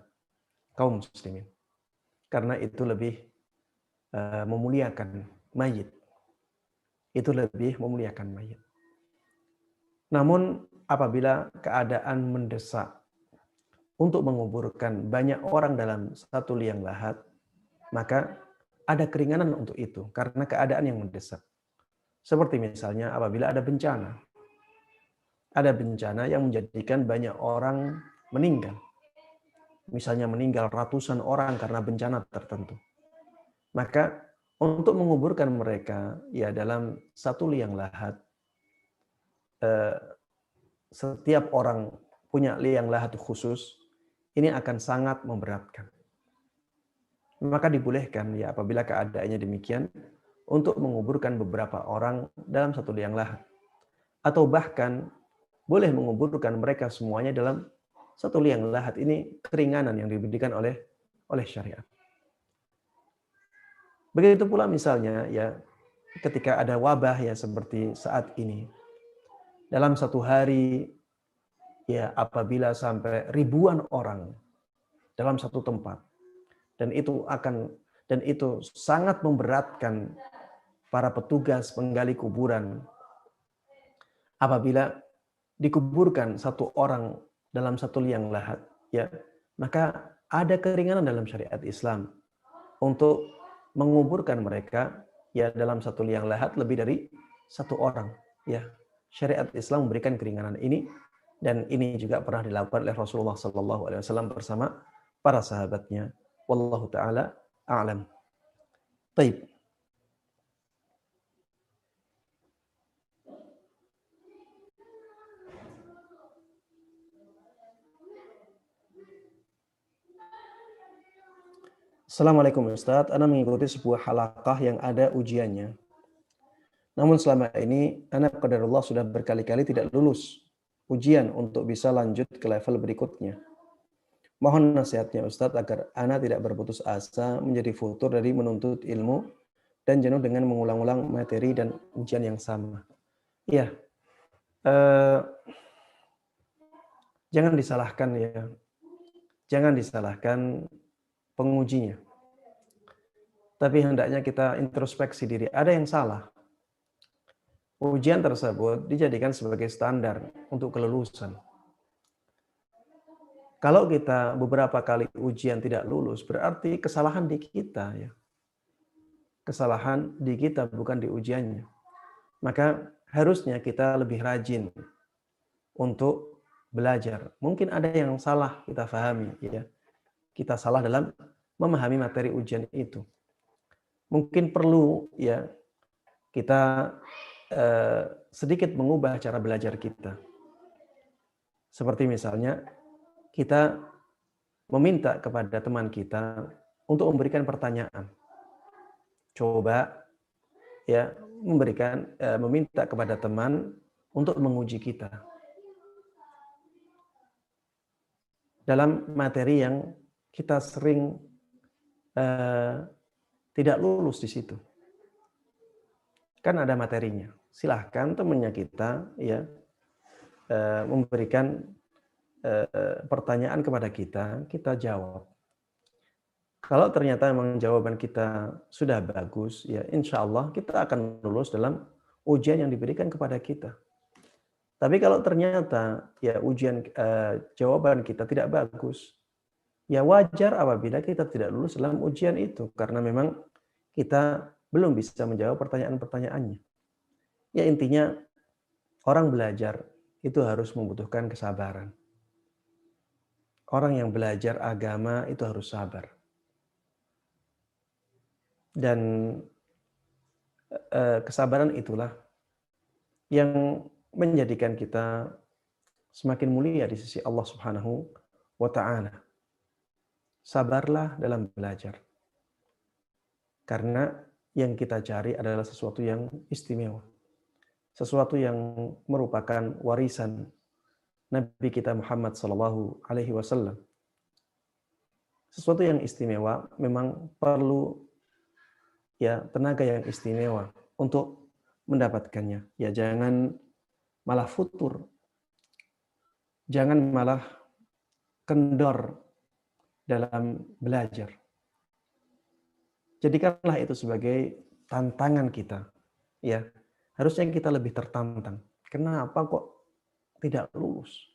kaum muslimin. Karena itu lebih memuliakan mayit. Itu lebih memuliakan mayit. Namun apabila keadaan mendesak untuk menguburkan banyak orang dalam satu liang lahat, maka ada keringanan untuk itu karena keadaan yang mendesak. Seperti misalnya apabila ada bencana. Ada bencana yang menjadikan banyak orang meninggal. Misalnya meninggal ratusan orang karena bencana tertentu. Maka untuk menguburkan mereka ya dalam satu liang lahat, setiap orang punya liang lahat khusus, ini akan sangat memberatkan. Maka dibolehkan ya apabila keadaannya demikian untuk menguburkan beberapa orang dalam satu liang lahat. Atau bahkan boleh menguburkan mereka semuanya dalam satu liang lahat. Ini keringanan yang diberikan oleh syariat. Begitu pula misalnya ya ketika ada wabah ya seperti saat ini. Dalam satu hari ya apabila sampai ribuan orang dalam satu tempat, dan itu sangat memberatkan para petugas penggali kuburan apabila dikuburkan satu orang dalam satu liang lahat, ya, maka ada keringanan dalam syariat Islam untuk menguburkan mereka ya dalam satu liang lahat lebih dari satu orang, ya. Syariat Islam memberikan keringanan ini, dan ini juga pernah dilakukan oleh Rasulullah SAW bersama para sahabatnya. Wallahu taala a'lam. Taib. Assalamualaikum Ustaz, Ana mengikuti sebuah halaqah yang ada ujiannya. Namun selama ini Ana qadarullah sudah berkali-kali tidak lulus ujian untuk bisa lanjut ke level berikutnya. Mohon nasihatnya Ustaz agar Ana tidak berputus asa menjadi futur dari menuntut ilmu dan jenuh dengan mengulang-ulang materi dan ujian yang sama. Iya, jangan disalahkan ya, jangan disalahkan pengujinya. Tapi hendaknya kita introspeksi diri. Ada yang salah. Ujian tersebut dijadikan sebagai standar untuk kelulusan. Kalau kita beberapa kali ujian tidak lulus, berarti kesalahan di kita ya. Kesalahan di kita bukan di ujiannya. Maka harusnya kita lebih rajin untuk belajar. Mungkin ada yang salah kita pahami ya. Kita salah dalam memahami materi ujian itu. Mungkin perlu ya kita sedikit mengubah cara belajar kita. Seperti misalnya kita meminta kepada teman kita untuk memberikan pertanyaan. Coba ya meminta kepada teman untuk menguji kita dalam materi yang kita sering tidak lulus di situ. Kan ada materinya. Silahkan temannya kita ya memberikan pertanyaan kepada kita, kita jawab. Kalau ternyata memang jawaban kita sudah bagus, ya insya Allah kita akan lulus dalam ujian yang diberikan kepada kita. Tapi kalau ternyata ya jawaban kita tidak bagus, ya wajar apabila kita tidak lulus dalam ujian itu karena memang kita belum bisa menjawab pertanyaan-pertanyaannya. Ya intinya orang belajar itu harus membutuhkan kesabaran. Orang yang belajar agama itu harus sabar. Dan kesabaran itulah yang menjadikan kita semakin mulia di sisi Allah Subhanahu wa Ta'ala. Sabarlah dalam belajar. Karena yang kita cari adalah sesuatu yang istimewa. Sesuatu yang merupakan warisan Nabi kita Muhammad sallallahu alaihi wasallam. Sesuatu yang istimewa memang perlu ya tenaga yang istimewa untuk mendapatkannya. Ya jangan malah futur. Jangan malah kendor dalam belajar. Jadikanlah itu sebagai tantangan kita. Ya, harusnya kita lebih tertantang. Kenapa kok tidak lulus?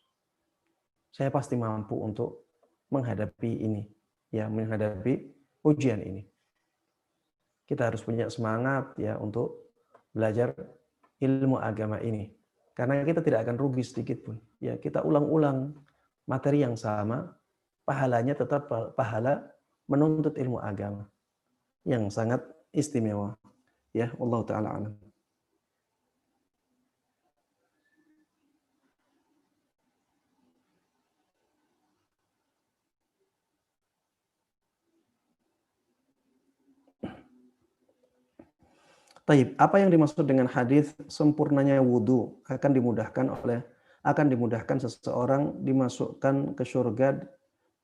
Saya pasti mampu untuk menghadapi ini, ya, menghadapi ujian ini. Kita harus punya semangat ya untuk belajar ilmu agama ini. Karena kita tidak akan rugi sedikit pun. Ya, kita ulang-ulang materi yang sama, pahalanya tetap pahala menuntut ilmu agama yang sangat istimewa. Ya, Allah taala alam. Taib, apa yang dimaksud dengan hadis sempurnanya wudhu akan dimudahkan seseorang dimasukkan ke surga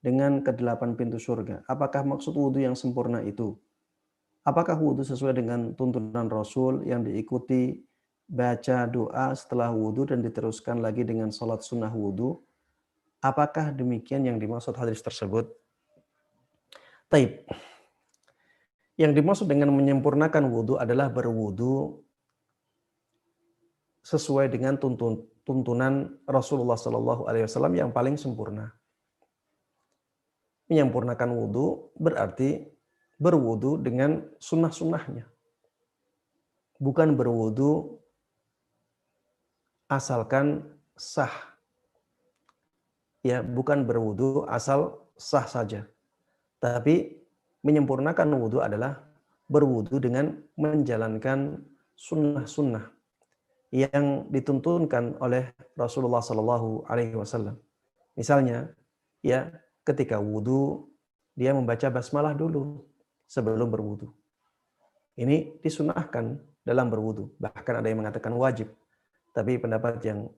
dengan ke-8 pintu surga. Apakah maksud wudhu yang sempurna itu? Apakah wudhu sesuai dengan tuntunan Rasul yang diikuti baca doa setelah wudhu dan diteruskan lagi dengan sholat sunnah wudhu? Apakah demikian yang dimaksud hadis tersebut? Taib. Yang dimaksud dengan menyempurnakan wudhu adalah berwudhu sesuai dengan tuntunan Rasulullah SAW yang paling sempurna. Menyempurnakan wudhu berarti berwudhu dengan sunnah-sunnahnya. Bukan berwudhu asalkan sah. Ya, bukan berwudhu asal sah saja. Tapi menyempurnakan wudhu adalah berwudhu dengan menjalankan sunnah-sunnah yang dituntunkan oleh Rasulullah SAW. Misalnya, ya ketika wudhu dia membaca basmalah dulu sebelum berwudhu. Ini disunahkan dalam berwudhu. Bahkan ada yang mengatakan wajib. Tapi pendapat yang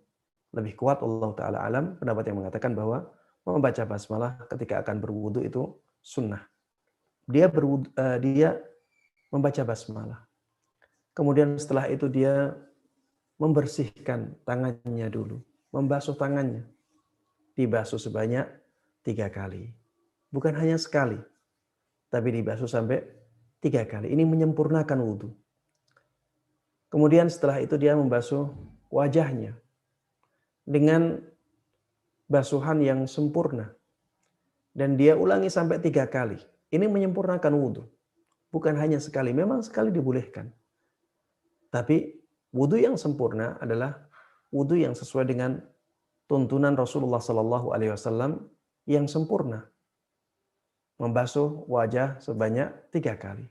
lebih kuat Allah Ta'ala alam, pendapat yang mengatakan bahwa membaca basmalah ketika akan berwudhu itu sunnah. Dia membaca basmalah. Kemudian setelah itu dia membersihkan tangannya dulu. Membasuh tangannya. Dibasuh sebanyak 3 kali. Bukan hanya sekali. Tapi dibasuh sampai 3 kali. Ini menyempurnakan wudhu. Kemudian setelah itu dia membasuh wajahnya. Dengan basuhan yang sempurna. Dan dia ulangi sampai 3 kali. Ini menyempurnakan wudhu. Bukan hanya sekali. Memang sekali dibolehkan. Tapi wudhu yang sempurna adalah wudhu yang sesuai dengan tuntunan Rasulullah SAW yang sempurna. Membasuh wajah sebanyak 3 kali.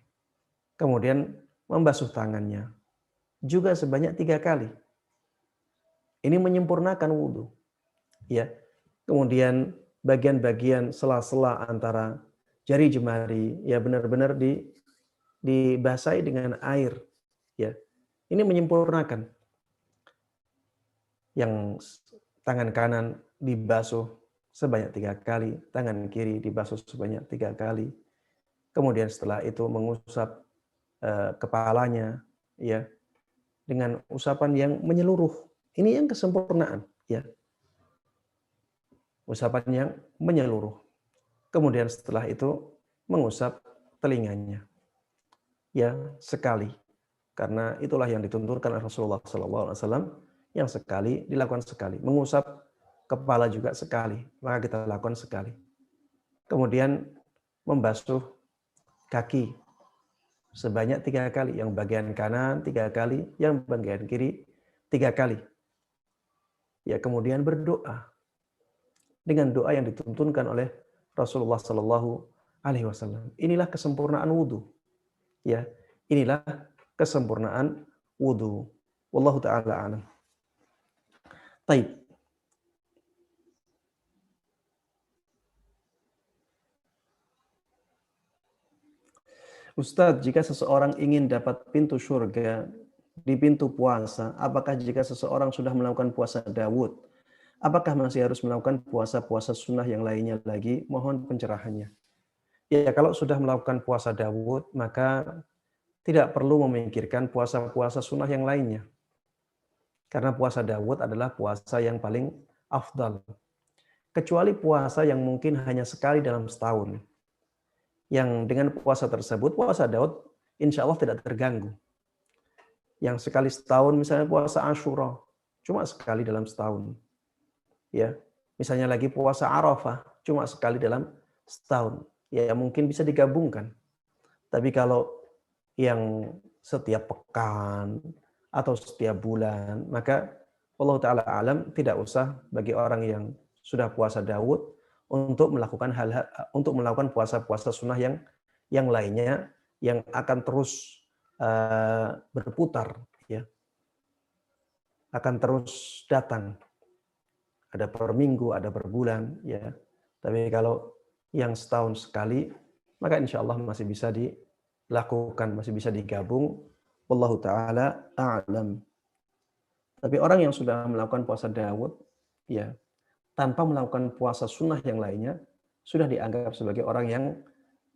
Kemudian membasuh tangannya. Juga sebanyak 3 kali. Ini menyempurnakan wudhu. Ya. Kemudian bagian-bagian sela-sela antara jari jemari ya benar-benar dibasahi dengan air ya. Ini menyempurnakan. Yang tangan kanan dibasuh sebanyak 3 kali, tangan kiri dibasuh sebanyak 3 kali. Kemudian setelah itu mengusap kepalanya, ya, dengan usapan yang menyeluruh. Ini yang kesempurnaan, ya. Usapan yang menyeluruh. Kemudian setelah itu mengusap telinganya, ya, sekali. Karena itulah yang dituntunkan oleh Rasulullah SAW, yang sekali dilakukan sekali. Mengusap kepala juga sekali, maka kita lakukan sekali. Kemudian membasuh kaki sebanyak 3 kali. Yang bagian kanan 3 kali, yang bagian kiri 3 kali. Ya, kemudian berdoa dengan doa yang dituntunkan oleh Rasulullah SAW. Inilah kesempurnaan wudhu. Ya, inilah kesempurnaan wudhu. Wallahu ta'ala a'lam. Taib. Ustadz, jika seseorang ingin dapat pintu surga di pintu puasa, apakah jika seseorang sudah melakukan puasa Dawud, apakah masih harus melakukan puasa-puasa sunnah yang lainnya lagi? Mohon pencerahannya. Ya, kalau sudah melakukan puasa Dawud, maka tidak perlu memikirkan puasa-puasa sunnah yang lainnya. Karena puasa Dawud adalah puasa yang paling afdal. Kecuali puasa yang mungkin hanya sekali dalam setahun. Yang dengan puasa tersebut, puasa Daud insya Allah tidak terganggu. Yang sekali setahun misalnya puasa Ashura, cuma sekali dalam setahun. Ya, misalnya lagi puasa Arafah, cuma sekali dalam setahun. Ya, mungkin bisa digabungkan. Tapi kalau yang setiap pekan atau setiap bulan, maka Allah Ta'ala alam tidak usah bagi orang yang sudah puasa Daud untuk melakukan untuk melakukan puasa-puasa sunnah yang lainnya yang akan terus berputar, ya, akan terus datang. Ada per minggu, ada per bulan, ya. Tapi kalau yang setahun sekali, maka insya Allah masih bisa dilakukan, masih bisa digabung. Wallahu ta'ala a'lam. Tapi orang yang sudah melakukan puasa Daud, ya, tanpa melakukan puasa sunnah yang lainnya, sudah dianggap sebagai orang yang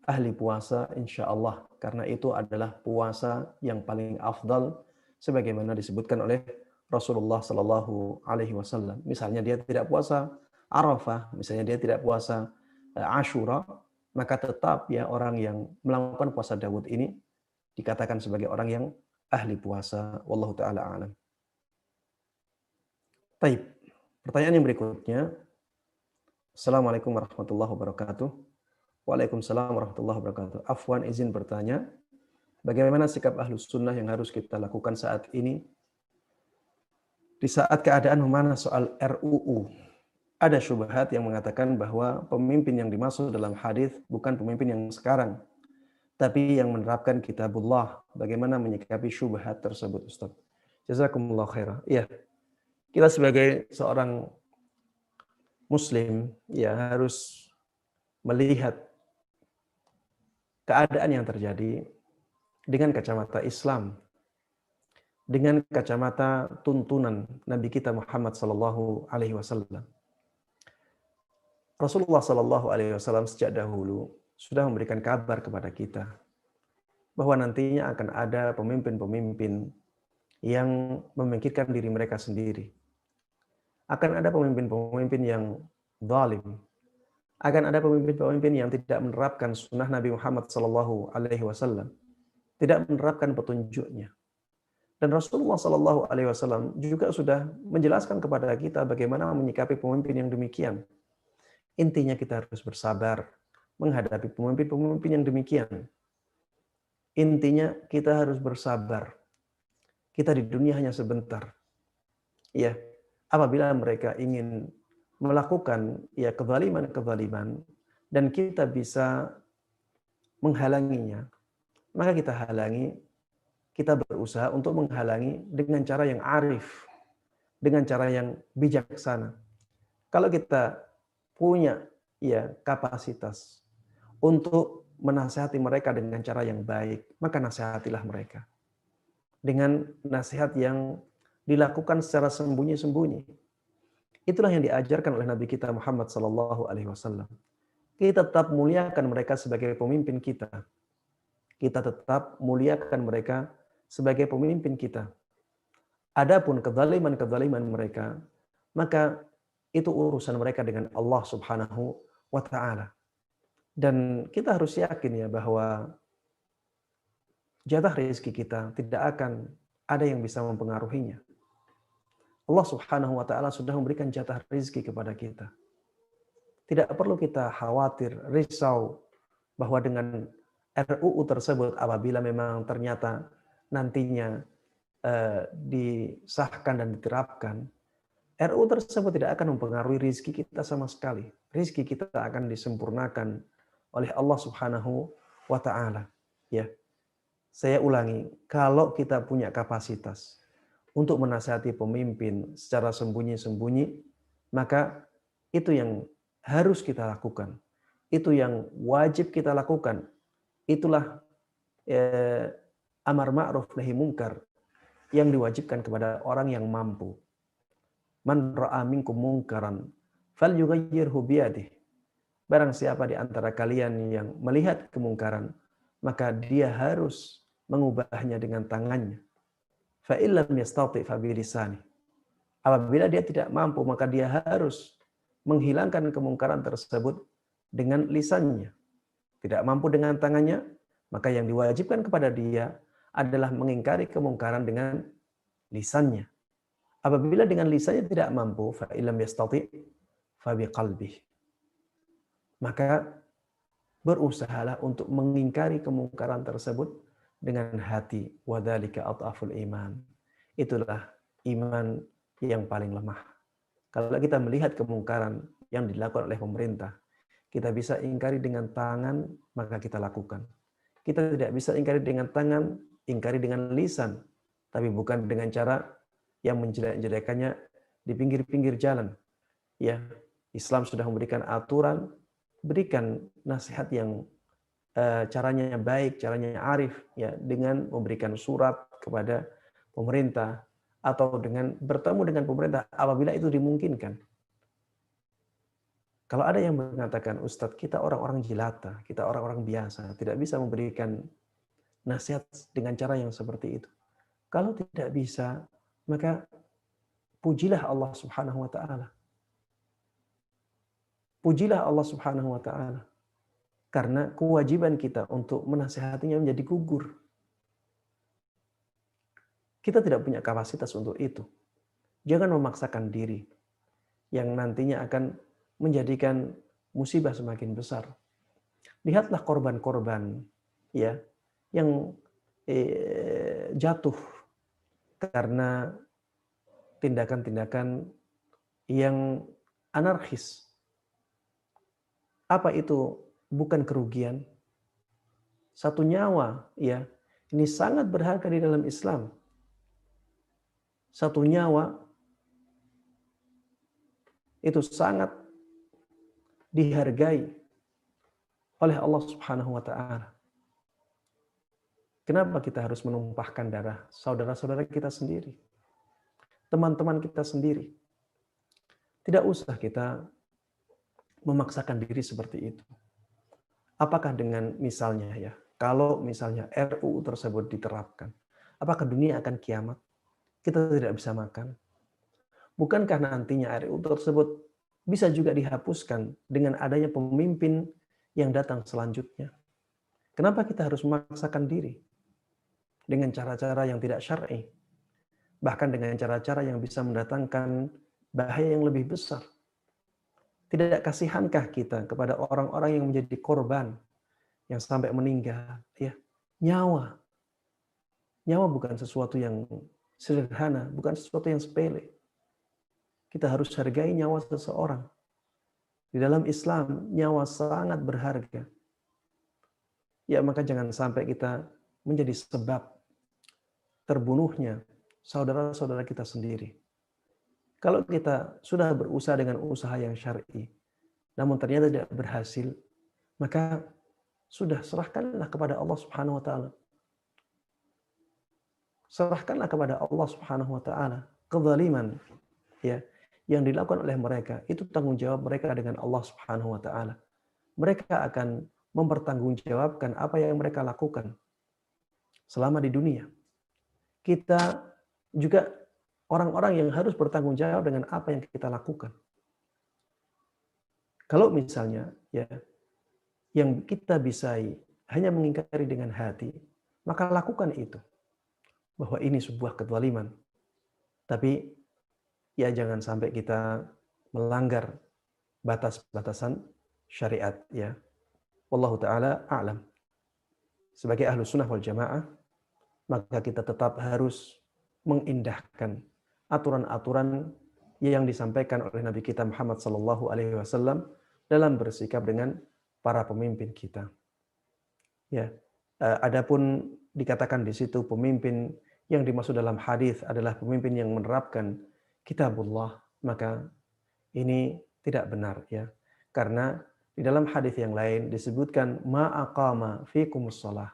ahli puasa insya Allah. Karena itu adalah puasa yang paling afdal, sebagaimana disebutkan oleh Rasulullah Sallallahu Alaihi Wasallam. Misalnya dia tidak puasa Arafah, misalnya dia tidak puasa Ashura, maka tetap ya orang yang melakukan puasa Daud ini dikatakan sebagai orang yang ahli puasa. Wallahu ta'ala a'lam. Taib. Pertanyaan yang berikutnya. Assalamualaikum warahmatullahi wabarakatuh. Waalaikumsalam warahmatullahi wabarakatuh. Afwan izin bertanya, bagaimana sikap ahlus sunnah yang harus kita lakukan saat ini? Di saat keadaan memanas soal RUU. Ada syubhat yang mengatakan bahwa pemimpin yang dimaksud dalam hadis bukan pemimpin yang sekarang, tapi yang menerapkan kitabullah. Bagaimana menyikapi syubhat tersebut, Ustaz? Jazakumullah khairah. Iya. Kita sebagai seorang muslim ya harus melihat keadaan yang terjadi dengan kacamata Islam, dengan kacamata tuntunan Nabi kita Muhammad sallallahu alaihi wasallam. Rasulullah sallallahu alaihi wasallam sejak dahulu sudah memberikan kabar kepada kita bahwa nantinya akan ada pemimpin-pemimpin yang memikirkan diri mereka sendiri. Akan ada pemimpin-pemimpin yang zalim. Akan ada pemimpin-pemimpin yang tidak menerapkan sunnah Nabi Muhammad sallallahu alaihi wasallam, tidak menerapkan petunjuknya. Dan Rasulullah sallallahu alaihi wasallam juga sudah menjelaskan kepada kita bagaimana menyikapi pemimpin yang demikian. Intinya kita harus bersabar menghadapi pemimpin-pemimpin yang demikian. Intinya kita harus bersabar. Kita di dunia hanya sebentar. Ya, apabila mereka ingin melakukan ya kezaliman dan kita bisa menghalanginya, maka kita halangi, kita berusaha untuk menghalangi dengan cara yang arif, dengan cara yang bijaksana. Kalau kita punya ya kapasitas untuk menasihati mereka dengan cara yang baik, maka nasihatilah mereka. dengan nasihat yang dilakukan secara sembunyi-sembunyi. Itulah yang diajarkan oleh Nabi kita Muhammad sallallahu alaihi wasallam. Kita tetap muliakan mereka sebagai pemimpin kita. Kita tetap muliakan mereka sebagai pemimpin kita. Adapun kezaliman-kezaliman mereka, maka itu urusan mereka dengan Allah Subhanahu wa taala. Dan kita harus yakin ya bahwa jatah rezeki kita tidak akan ada yang bisa mempengaruhinya. Allah Subhanahu wa taala sudah memberikan jatah rezeki kepada kita. Tidak perlu kita khawatir, risau bahwa dengan RUU tersebut apabila memang ternyata nantinya disahkan dan diterapkan, RUU tersebut tidak akan mempengaruhi rezeki kita sama sekali. Rezeki kita akan disempurnakan oleh Allah Subhanahu wa taala. Ya. Saya ulangi, kalau kita punya kapasitas untuk menasihati pemimpin secara sembunyi-sembunyi, maka itu yang harus kita lakukan. Itu yang wajib kita lakukan. Itulah amar ma'ruf nahi munkar yang diwajibkan kepada orang yang mampu. Man ra'a minkum munkaran falyughayyirhu biyadihi. Barang siapa di antara kalian yang melihat kemungkaran, maka dia harus mengubahnya dengan tangannya. Fa illam yastati fa bilisani. Apabila dia tidak mampu, maka dia harus menghilangkan kemungkaran tersebut dengan lisannya. Tidak mampu dengan tangannya, maka yang diwajibkan kepada dia adalah mengingkari kemungkaran dengan lisannya. Apabila dengan lisannya tidak mampu, fa illam yastati fa biqalbihi. Maka berusahalah untuk mengingkari kemungkaran tersebut dengan hati. Wadzalika adhaful iman. Itulah iman yang paling lemah. Kalau kita melihat kemungkaran yang dilakukan oleh pemerintah, kita bisa ingkari dengan tangan, maka kita lakukan. Kita tidak bisa ingkari dengan tangan, ingkari dengan lisan, tapi bukan dengan cara yang menjelek-jelekannya di pinggir-pinggir jalan. Ya, Islam sudah memberikan aturan, berikan nasihat yang caranya baik, caranya arif, ya, dengan memberikan surat kepada pemerintah atau dengan bertemu dengan pemerintah apabila itu dimungkinkan. Kalau ada yang mengatakan, Ustadz, kita orang-orang jelata, kita orang-orang biasa, tidak bisa memberikan nasihat dengan cara yang seperti itu. Kalau tidak bisa, maka pujilah Allah Subhanahu wa taala. Pujilah Allah Subhanahu wa taala. Karena kewajiban kita untuk menasihatinya menjadi gugur. Kita tidak punya kapasitas untuk itu. Jangan memaksakan diri yang nantinya akan menjadikan musibah semakin besar. Lihatlah korban-korban ya yang jatuh karena tindakan-tindakan yang anarkis. Apa itu? Bukan kerugian. Satu nyawa, ya, ini sangat berharga di dalam Islam. Satu nyawa itu sangat dihargai oleh Allah Subhanahu wa taala. Kenapa kita harus menumpahkan darah saudara-saudara kita sendiri? Teman-teman kita sendiri. Tidak usah kita memaksakan diri seperti itu. Apakah dengan misalnya ya, kalau misalnya RUU tersebut diterapkan, apakah dunia akan kiamat? Kita tidak bisa makan. Bukankah nantinya RUU tersebut bisa juga dihapuskan dengan adanya pemimpin yang datang selanjutnya? Kenapa kita harus memaksakan diri dengan cara-cara yang tidak syar'i? Bahkan dengan cara-cara yang bisa mendatangkan bahaya yang lebih besar. Tidak kasihankah kita kepada orang-orang yang menjadi korban, yang sampai meninggal? Ya, nyawa. Nyawa bukan sesuatu yang sederhana, bukan sesuatu yang sepele. Kita harus hargai nyawa seseorang. Di dalam Islam, nyawa sangat berharga. Ya, maka jangan sampai kita menjadi sebab terbunuhnya saudara-saudara kita sendiri. Kalau kita sudah berusaha dengan usaha yang syar'i, namun ternyata tidak berhasil, maka sudah serahkanlah kepada Allah Subhanahu wa taala. Serahkanlah kepada Allah Subhanahu wa taala. Kezaliman ya yang dilakukan oleh mereka itu tanggung jawab mereka dengan Allah Subhanahu wa taala. Mereka akan mempertanggungjawabkan apa yang mereka lakukan selama di dunia. Kita juga orang-orang yang harus bertanggung jawab dengan apa yang kita lakukan. Kalau misalnya ya yang kita bisai hanya mengingkari dengan hati, maka lakukan itu. Bahwa ini sebuah kezaliman. Tapi ya jangan sampai kita melanggar batas-batasan syariat ya. Wallahu taala a'lam. Sebagai ahlu sunnah wal jamaah, maka kita tetap harus mengindahkan aturan-aturan yang disampaikan oleh Nabi kita Muhammad sallallahu alaihi wasallam dalam bersikap dengan para pemimpin kita. Ya. Adapun dikatakan di situ pemimpin yang dimaksud dalam hadis adalah pemimpin yang menerapkan kitabullah, maka ini tidak benar ya. Karena di dalam hadis yang lain disebutkan ma'aqama fikumus shalah,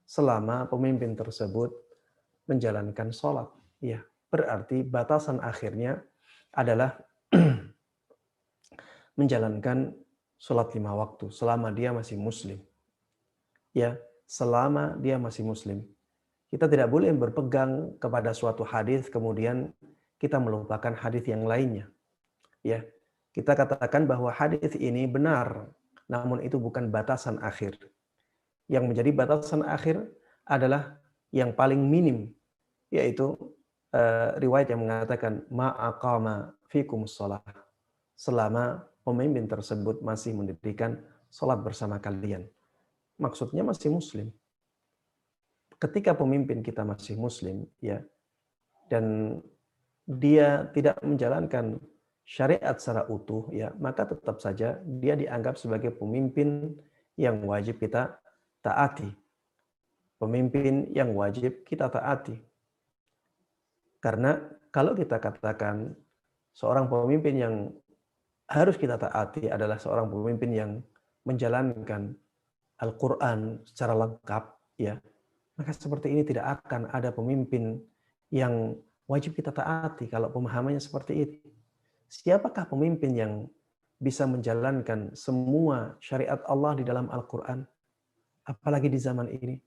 selama pemimpin tersebut menjalankan sholat. Ya, berarti batasan akhirnya adalah menjalankan sholat 5 waktu selama dia masih muslim. Ya, selama dia masih muslim. Kita tidak boleh berpegang kepada suatu hadis kemudian kita melupakan hadis yang lainnya. Ya, kita katakan bahwa hadis ini benar, namun itu bukan batasan akhir. Yang menjadi batasan akhir adalah yang paling minim, yaitu riwayat yang mengatakan ma'aqama fikumus shalah, selama pemimpin tersebut masih mendirikan sholat bersama kalian. Maksudnya masih muslim. Ketika pemimpin kita masih muslim ya dan dia tidak menjalankan syariat secara utuh ya, maka tetap saja dia dianggap sebagai pemimpin yang wajib kita taati. Pemimpin yang wajib kita taati. Karena kalau kita katakan seorang pemimpin yang harus kita taati adalah seorang pemimpin yang menjalankan Al-Qur'an secara lengkap ya, maka seperti ini tidak akan ada pemimpin yang wajib kita taati kalau pemahamannya seperti itu. Siapakah pemimpin yang bisa menjalankan semua syariat Allah di dalam Al-Quran? Apalagi di zaman ini.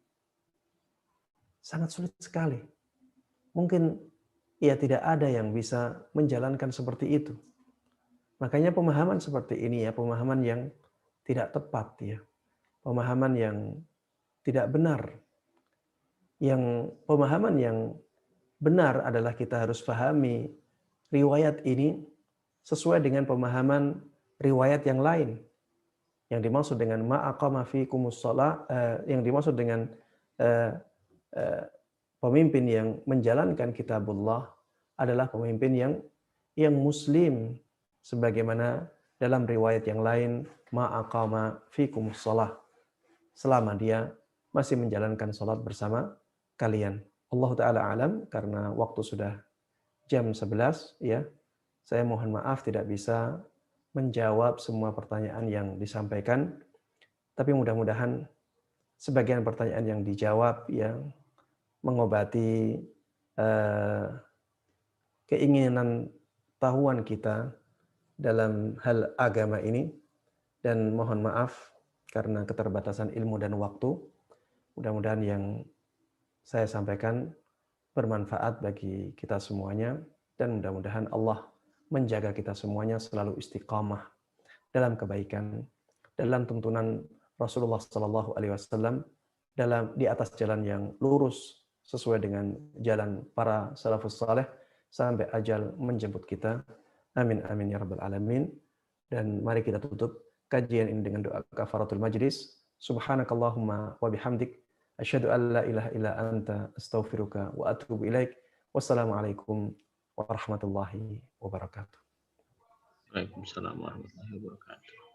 Sangat sulit sekali. Mungkin ya tidak ada yang bisa menjalankan seperti itu. Makanya pemahaman seperti ini ya, pemahaman yang tidak tepat ya. Pemahaman yang tidak benar. Yang pemahaman yang benar adalah kita harus pahami riwayat ini sesuai dengan pemahaman riwayat yang lain. Yang dimaksud dengan ma'aqama fikumus shalah, yang dimaksud dengan pemimpin yang menjalankan kitabullah adalah pemimpin yang muslim, sebagaimana dalam riwayat yang lain ma'aqama fikumus shalah, selama dia masih menjalankan salat bersama kalian. Allah taala alam, karena waktu sudah jam 11 ya. Saya mohon maaf tidak bisa menjawab semua pertanyaan yang disampaikan, tapi mudah-mudahan sebagian pertanyaan yang dijawab yang mengobati keinginan tahuan kita dalam hal agama ini, dan mohon maaf karena keterbatasan ilmu dan waktu. Mudah-mudahan yang saya sampaikan bermanfaat bagi kita semuanya, dan mudah-mudahan Allah menjaga kita semuanya selalu istiqamah dalam kebaikan, dalam tuntunan Rasulullah Sallallahu Alaihi Wasallam, dalam di atas jalan yang lurus sesuai dengan jalan para salafus saleh sampai ajal menjemput kita. Amin amin ya rabbal alamin. Dan mari kita tutup kajian ini dengan doa kafaratul majlis. Subhanakallahumma wa bihamdik asyhadu an la ilaha illa anta astaghfiruka wa atubu ilaik. Wassalamualaikum warahmatullahi wabarakatuh. Waalaikumsalam warahmatullahi wabarakatuh.